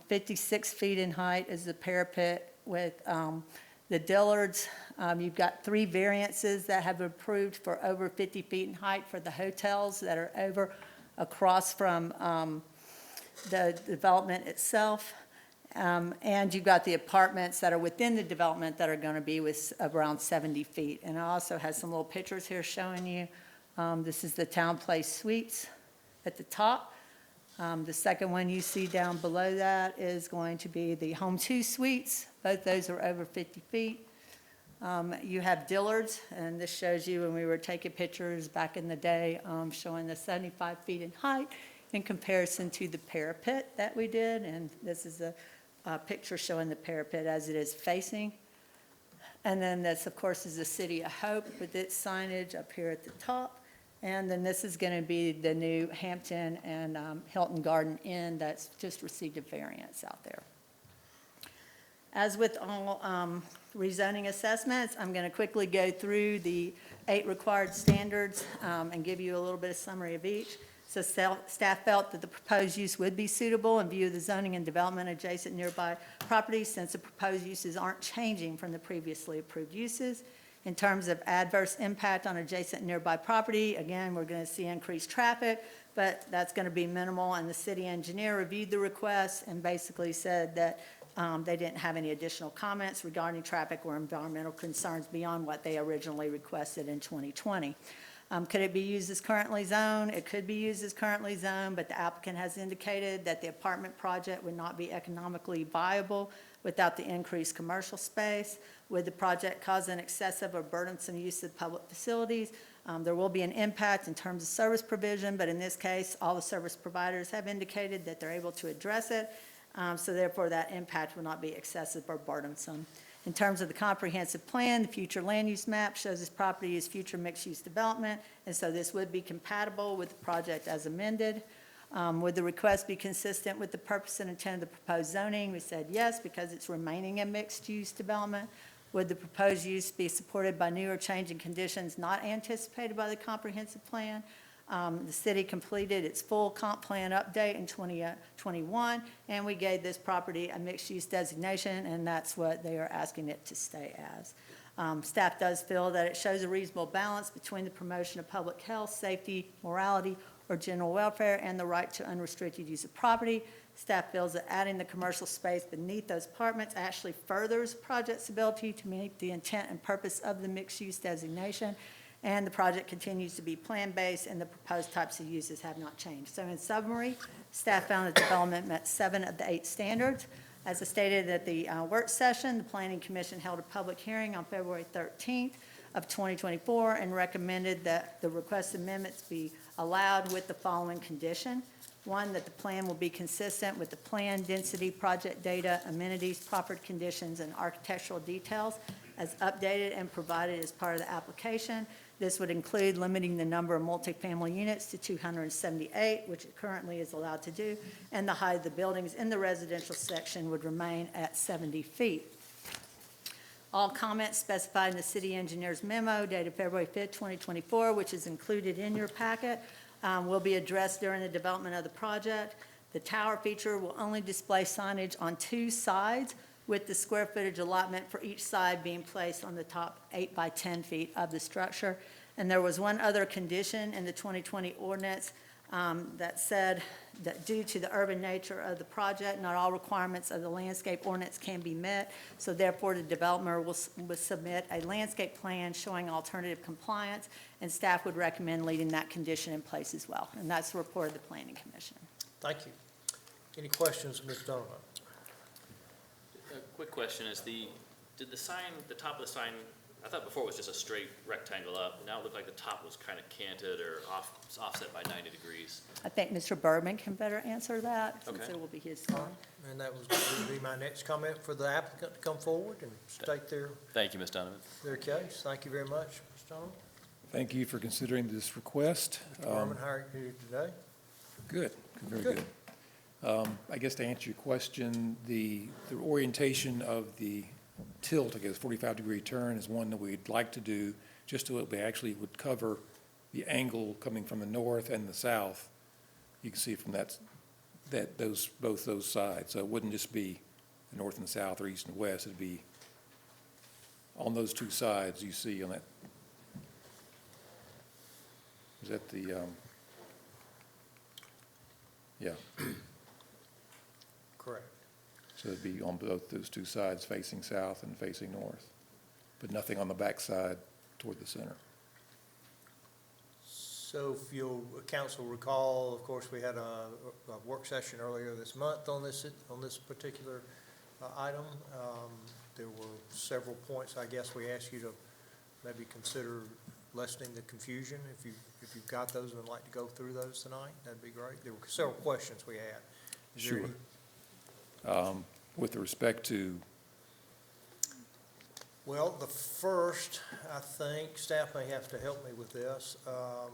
56 feet in height is the parapet with the Dillards. You've got 3 variances that have approved for over 50 feet in height for the hotels that are over across from the development itself. And you've got the apartments that are within the development that are going to be with around 70 feet. And it also has some little pictures here showing you. This is the Town Place Suites at the top. The second one you see down below that is going to be the Home 2 Suites. Both those are over 50 feet. You have Dillards, and this shows you when we were taking pictures back in the day, showing the 75 feet in height in comparison to the parapet that we did. And this is a picture showing the parapet as it is facing. And then this, of course, is the City of Hope with its signage up here at the top. And then this is going to be the new Hampton and Hilton Garden Inn that's just received a variance out there. As with all rezoning assessments, I'm going to quickly go through the 8 required standards and give you a little bit of summary of each. So staff felt that the proposed use would be suitable in view of the zoning and development adjacent nearby properties, since the proposed uses aren't changing from the previously approved uses. In terms of adverse impact on adjacent nearby property, again, we're going to see increased traffic, but that's going to be minimal, and the city engineer reviewed the request and basically said that they didn't have any additional comments regarding traffic or environmental concerns beyond what they originally requested in 2020. Could it be used as currently zoned? It could be used as currently zoned, but the applicant has indicated that the apartment project would not be economically viable without the increased commercial space. Would the project cause an excessive or burdensome use of public facilities? There will be an impact in terms of service provision, but in this case, all the service providers have indicated that they're able to address it, so therefore that impact will not be excessive or burdensome. In terms of the comprehensive plan, the future land use map shows this property as future mixed-use development, and so this would be compatible with the project as amended. Would the request be consistent with the purpose and intent of the proposed zoning? We said yes, because it's remaining a mixed-use development. Would the proposed use be supported by new or changing conditions not anticipated by the comprehensive plan? The city completed its full comp plan update in 2021, and we gave this property a mixed-use designation, and that's what they are asking it to stay as. Staff does feel that it shows a reasonable balance between the promotion of public health, safety, morality, or general welfare, and the right to unrestricted use of property. Staff feels that adding the commercial space beneath those apartments actually furthers project's ability to meet the intent and purpose of the mixed-use designation, and the project continues to be plan-based, and the proposed types of uses have not changed. So in summary, staff found that development met 7 of the 8 standards. As I stated at the work session, the Planning Commission held a public hearing on February 13th of 2024 and recommended that the requested amendments be allowed with the following condition. 1, that the plan will be consistent with the plan, density, project data, amenities, property conditions, and architectural details as updated and provided as part of the application. This would include limiting the number of multifamily units to 278, which it currently is allowed to do, and the height of the buildings in the residential section would remain at 70 feet. All comments specified in the city engineer's memo dated February 5th, 2024, which is included in your packet, will be addressed during the development of the project. The tower feature will only display signage on 2 sides, with the square footage allotment for each side being placed on the top 8 by 10 feet of the structure. And there was one other condition in the 2020 ordinance that said that due to the urban nature of the project, not all requirements of the landscape ordinance can be met. So therefore, the developer will submit a landscape plan showing alternative compliance, and staff would recommend leaving that condition in place as well. And that's the report of the Planning Commission. Thank you. Any questions, Ms. Donovan? A quick question is did the sign, the top of the sign, I thought before it was just a straight rectangle up. Now it looked like the top was kind of canted or offset by 90 degrees. I think Mr. Bergman can better answer that, since Okay. it will be his sign. And that was going to be my next comment for the applicant to come forward and state Thank you, Ms. Donovan. their case. Thank you very much, Ms. Donovan. Thank you for considering this request. Mr. Berman, how are you today? Good, very good. I guess to answer your question, the orientation of the tilt, I guess 45-degree turn, is one that we'd like to do just so it actually would cover the angle coming from the north and the south. You can see from both those sides. So it wouldn't just be the north and south or east and west. It'd be on those 2 sides you see on that. Is that the, yeah. Correct. So it'd be on both those 2 sides, facing south and facing north, but nothing on the back side toward the center. So if you'll, council recall, of course, we had a work session earlier this month on this particular item. There were several points, I guess, we asked you to maybe consider lessening the confusion. If you've got those and would like to go through those tonight, that'd be great. There were several questions we had. Is there Sure. any- With respect to, Well, the first, I think, staff may have to help me with this. the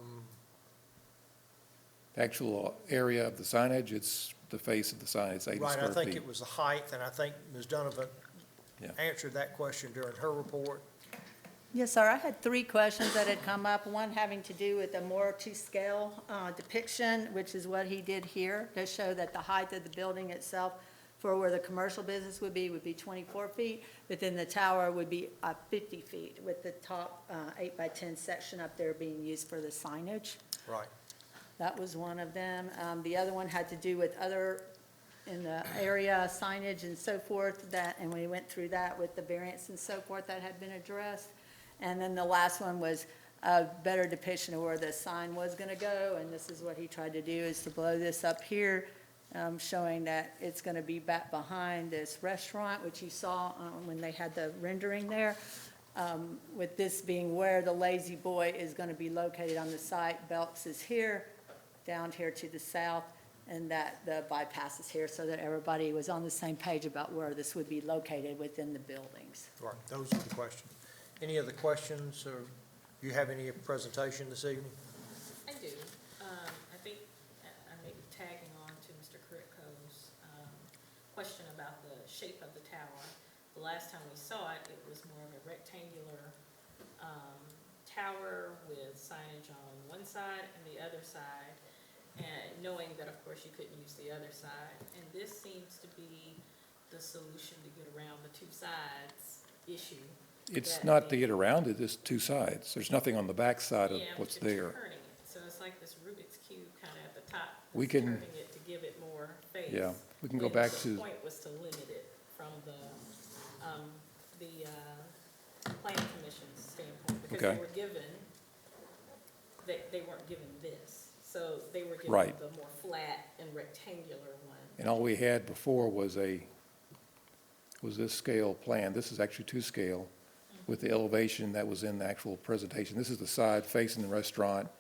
actual area of the signage, it's the face of the sign, it's 80 Right, square I think feet. it was the height, and I think Ms. Donovan Yeah. answered that question during her report. Yes, sir. I had 3 questions that had come up, one having to do with a more to scale depiction, which is what he did here, to show that the height of the building itself for where the commercial business would be 24 feet, but then the tower would be 50 feet, with the top 8 by 10 section up there being used for the signage. Right. That was one of them. The other one had to do with other, in the area signage and so forth, and we went through that with the variance and so forth that had been addressed. And then the last one was a better depiction of where the sign was gonna go, and this is what he tried to do, is to blow this up here, showing that it's gonna be back behind this restaurant, which you saw when they had the rendering there. With this being where the Lazy Boy is gonna be located on the site, Belk's is here, down here to the south, and that the bypass is here, so that everybody was on the same page about where this would be located within the buildings. Right, those are the questions. Any other questions, or do you have any presentation this evening? I do. I think I may be tagging on to Mr. Kritko's question about the shape of the tower. The last time we saw it, it was more of a rectangular tower with signage on one side and the other side, and knowing that, of course, you couldn't use the other side. And this seems to be the solution to get around the 2 sides issue. It's not to get around it, it's 2 sides. There's nothing on the back side of what's Yeah, but there. you're turning it, so it's like this Rubik's Cube kind of at the top. We that's can- turning it to give it more face. Yeah, we can go The back initial to, point was to limit it from the planning commission's standpoint, because Okay. they were given, they weren't given this, so they were given Right. the more flat and rectangular one. and all we had before was this scale plan. This is actually to scale with the elevation that was in the actual presentation. This is the side facing the restaurant.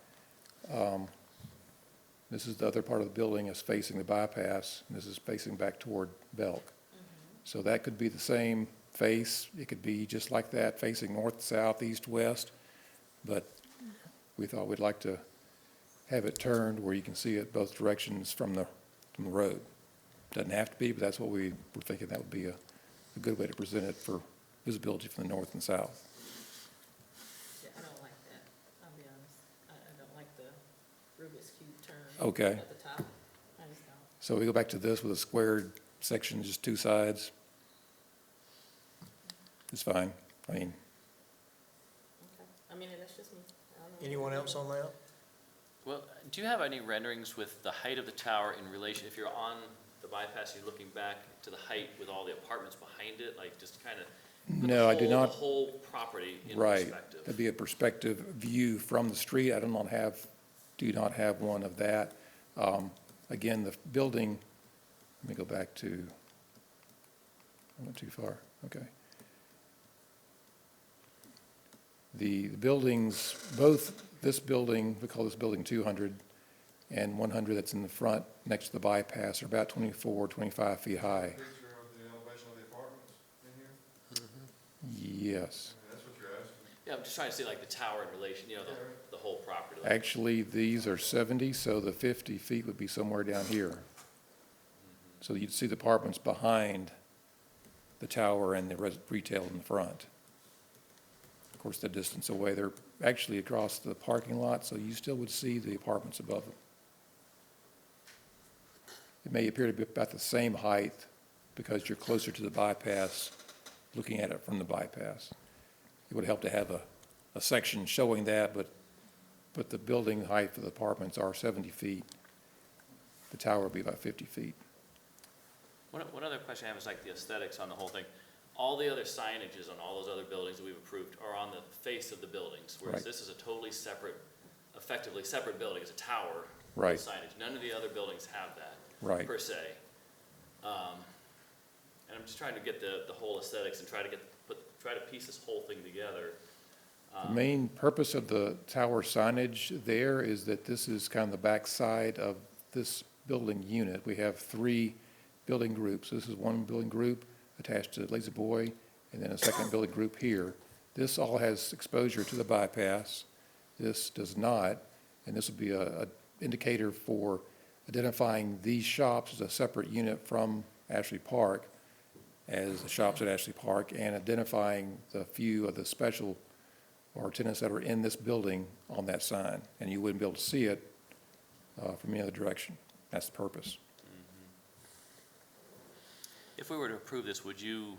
This is the other part of the building is facing the bypass, and this is facing back toward Belk. So that could be the same face. It could be just like that, facing north, south, east, west. But we thought we'd like to have it turned where you can see it both directions from the road. Doesn't have to be, but that's what we were thinking that would be a good way to present it for visibility from the north and south. Yeah, I don't like that, I'll be honest. I don't like the Rubik's Cube turn. Okay. At the top. I just don't. So we go back to this with a squared section, just two sides. It's fine. I mean, Okay. I mean, and that's just me. I don't know. Anyone else on that? Well, do you have any renderings with the height of the tower in relation, if you're on the bypass, you're looking back to the height with all the apartments behind it, like just kind of? no, I do not. The whole property in Right. perspective. That'd be a perspective view from the street. I do not have one of that. Again, the building, let me go back to, I went too far, okay. The buildings, both this building, we call this building 200, and 100 that's in the front next to the bypass are about 24, 25 feet high. Picture of the elevation of the apartments in here? Yes. That's what you're asking. Yeah, I'm just trying to see like the tower in relation, the whole property. Actually, these are 70, so the 50 feet would be somewhere down here. So you'd see the apartments behind the tower and the retail in the front. Of course, the distance away, they're actually across the parking lot, so you still would see the apartments above them. It may appear to be about the same height because you're closer to the bypass, looking at it from the bypass. It would help to have a section showing that, but the building height for the apartments are 70 feet. The tower would be about 50 feet. One other question I have is like the aesthetics on the whole thing. All the other signages on all those other buildings that we've approved are on the face of the buildings, whereas Right. this is a totally separate, effectively separate building. It's a tower with Right. signage. None of the other buildings have that. Right. Per se. And I'm just trying to get the whole aesthetics and try to piece this whole thing together. The main purpose of the tower signage there is that this is kind of the backside of this building unit. We have 3 building groups. This is one building group attached to Lazy Boy, and then a second building group here. This all has exposure to the bypass. This does not, and this will be a indicator for identifying these shops as a separate unit from Ashley Park as the shops at Ashley Park, and identifying the few of the special or tenants that are in this building on that sign. And you wouldn't be able to see it from any other direction. That's the purpose. If we were to approve this, would you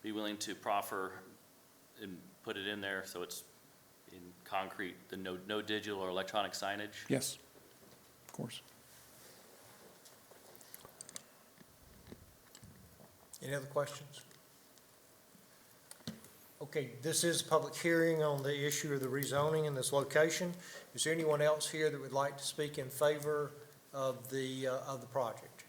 be willing to proffer and put it in there so it's in concrete, the no digital or electronic signage? Yes, of course. Any other questions? Okay, this is a public hearing on the issue of the rezoning in this location. Is there anyone else here that would like to speak in favor of the project?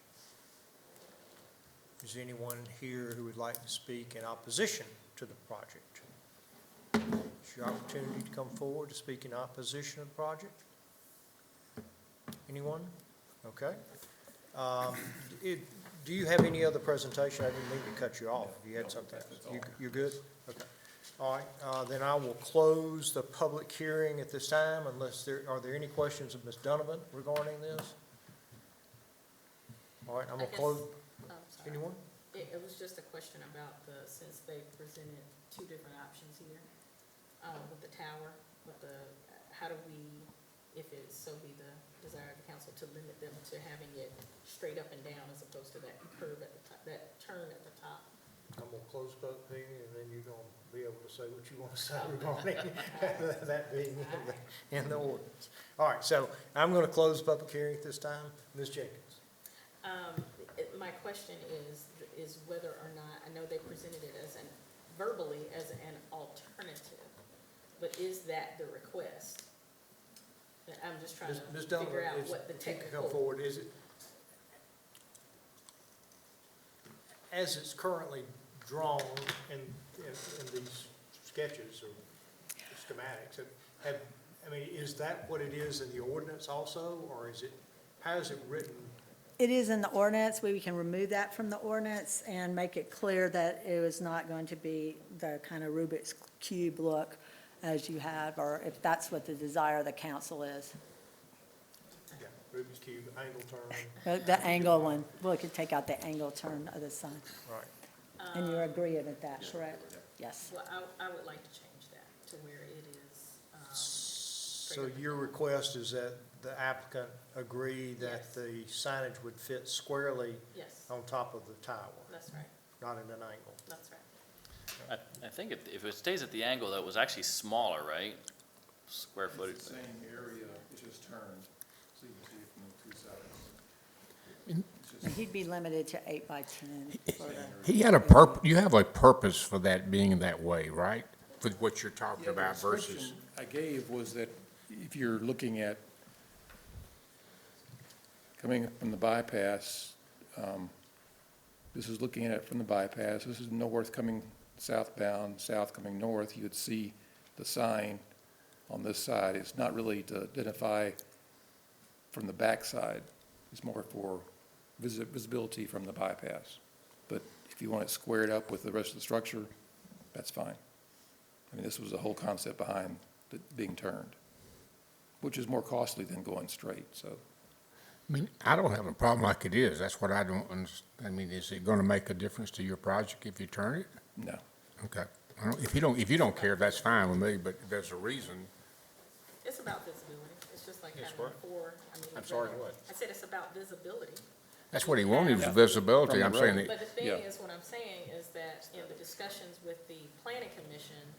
Is there anyone here who would like to speak in opposition to the project? It's your opportunity to come forward to speak in opposition of the project. Anyone? Okay. Do you have any other presentation? I didn't mean to cut you off. If you had something, you're good? Okay. All right, then I will close the public hearing at this time unless are there any questions of Ms. Donovan regarding this? All right, I'm gonna close. Anyone? It was just a question about since they presented 2 different options here, with the tower, how do we, if it's so be the desire of the council, to limit them to having it straight up and down as opposed to that curve at the top, that turn at the top? I'm gonna close the public hearing and then you're gonna be able to say what you wanna say regarding that being in the ordinance. All right, so I'm gonna close the public hearing at this time. Ms. Jenkins. my question is whether or not, I know they presented it as verbally as an alternative, but is that the request? I'm just trying Ms. to figure Donovan, out what the if you could technical. come forward, is it, as it's currently drawn in these sketches or schematics, I mean, is that what it is in the ordinance also, or is it, how is it written? It is in the ordinance. We can remove that from the ordinance and make it clear that it was not going to be the kind of Rubik's Cube look as you have, or if that's what the desire of the council is. Yeah, Rubik's Cube, angle turn. The angle one, we could take out the angle turn of the sign. Right. And you're agreeing with that, correct? Yes. Well, I would like to change that to where it is. So your request is that the applicant agree that Yes. the signage would fit squarely Yes, on top of the tower, that's right, not at an angle? that's right. I think if it stays at the angle, that was actually smaller, right? Square footage. Same area, it's just turned, so you can see it from the two sides. He'd be limited to 8 by 10 for the. He had you have a purpose for that being that way, right? With what you're talking Yeah, the about versus. description I gave was that if you're looking at coming from the bypass, this is looking at it from the bypass, this is north coming southbound, south coming north, you would see the sign on this side. It's not really to identify from the backside, it's more for visibility from the bypass. But if you want it squared up with the rest of the structure, that's fine. I mean, this was the whole concept behind it being turned, which is more costly than going straight, so. I mean, I don't have a problem like it is. That's what I don't understand. I mean, is it gonna make a difference to your project if you turn it? No. Okay. If you don't care, that's fine with me, but there's a reason. It's about visibility, it's just like It's having what? four, I'm sorry, what? I said it's about visibility. That's what he wanted, was visibility. From I'm the saying road. that, But the thing Yeah. is, what I'm saying is that in the discussions with the planning commission,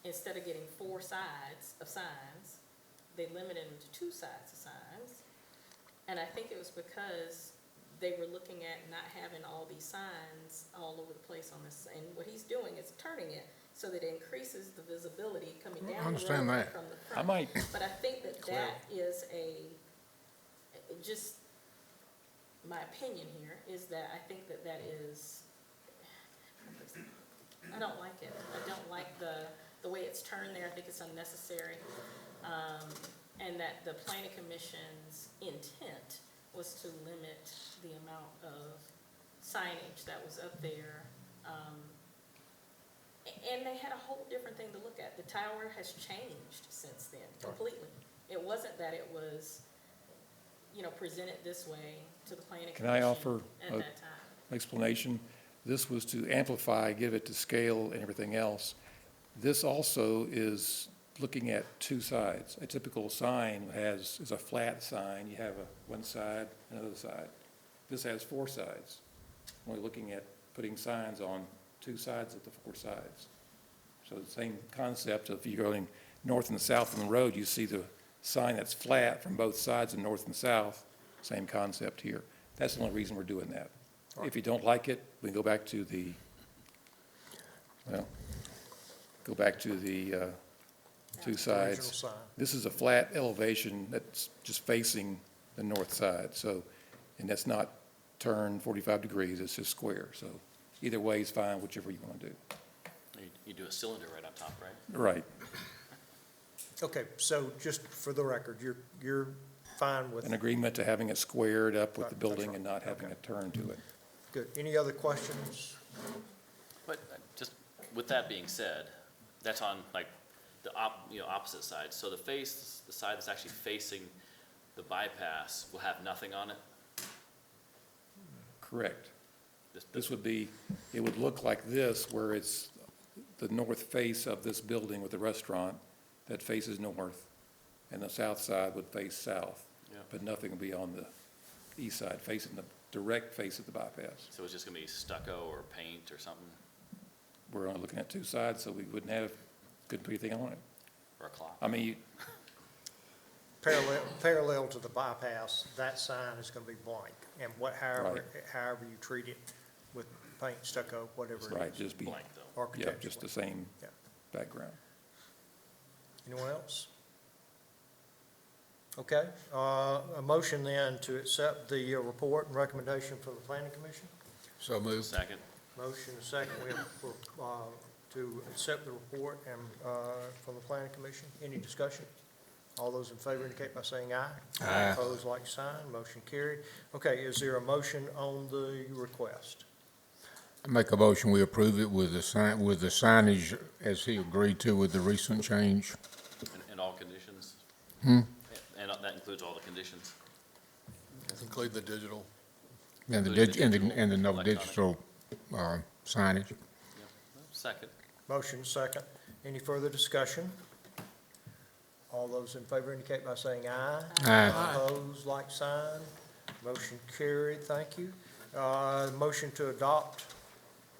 instead of getting 4 sides of signs, they limited them to 2 sides of signs. And I think it was because they were looking at not having all these signs all over the place on this, and what he's doing is turning it so that it increases the visibility coming I down the understand road that. from the I front. might, But I think that that is just my opinion here, is that I think that that is, I don't like it. I don't like the way it's turned there. I think it's unnecessary. And that the planning commission's intent was to limit the amount of signage that was up there. And they had a whole different thing to look at. The tower has changed since then, completely. It wasn't that it was, presented this way to the planning Can I commission offer at a- that time. explanation. This was to amplify, give it to scale and everything else. This also is looking at 2 sides. A typical sign is a flat sign. You have one side, another side. This has 4 sides. We're looking at putting signs on 2 sides of the 4 sides. So the same concept of if you're going north and south on the road, you see the sign that's flat from both sides of north and south. Same concept here. That's the only reason we're doing that. If you don't like it, we can go back to the, two Original sides. sign. This is a flat elevation that's just facing the north side, so, and that's not turned 45 degrees, it's just square. So either way is fine, whichever you want to do. You do a cylinder right on top, right? Right. Okay, so just for the record, you're fine with, An agreement to having it squared up with the That's building right. and not having Okay. a turn to it. good. Any other questions? But just with that being said, that's on like the opposite side. So the side that's actually facing the bypass will have nothing on it? Correct. This would be, it would look like this, where it's the north face of this building with the restaurant that faces north, and the south side would face south. Yeah. But nothing would be on the east side, facing the direct face of the bypass. So it's just gonna be stucco or paint or something, We're only looking at 2 sides, so we couldn't put anything on it. or a clock? I mean, parallel to the bypass, that sign is gonna be blank. And however you treat it with paint, stucco, whatever it is. Right, just be, Blank though. yeah, Architecturally. just the same Yeah. background. Anyone else? Okay, a motion then to accept the report and recommendation from the planning commission. So moved. Second. Motion and second, we have, to accept the report and, from the planning commission. Any discussion? All those in favor indicate by saying aye. Aye. Opposed, like sign, motion carried. Okay, is there a motion on the request? I make a motion, we approve it with the signage as he agreed to with the recent change. And all conditions? Hmm? And that includes all the conditions? Include the digital. And the no digital, signage. Yep. Second. Motion second. Any further discussion? All those in favor indicate by saying aye. Aye. Opposed, like sign. Motion carried, thank you. Motion to adopt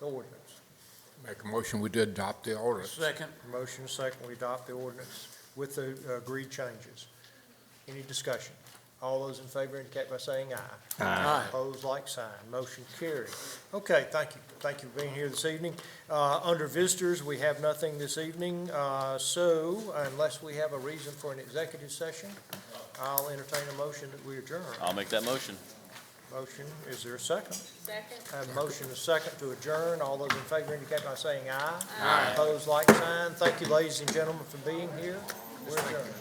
the ordinance. Make a motion, we did adopt the ordinance. Second. Motion second, we adopt the ordinance with the agreed changes. Any discussion? All those in favor indicate by saying aye. Aye. Opposed, like sign. Motion carried. Okay, thank you. Thank you for being here this evening. Under visitors, we have nothing this evening. So unless we have a reason for an executive session, I'll entertain a motion that we adjourn. I'll make that motion. Motion, is there a second? Second. I have a motion and a second to adjourn. All those in favor indicate by saying aye. Aye. Opposed, like sign. Thank you, ladies and gentlemen, for being here. We're adjourned.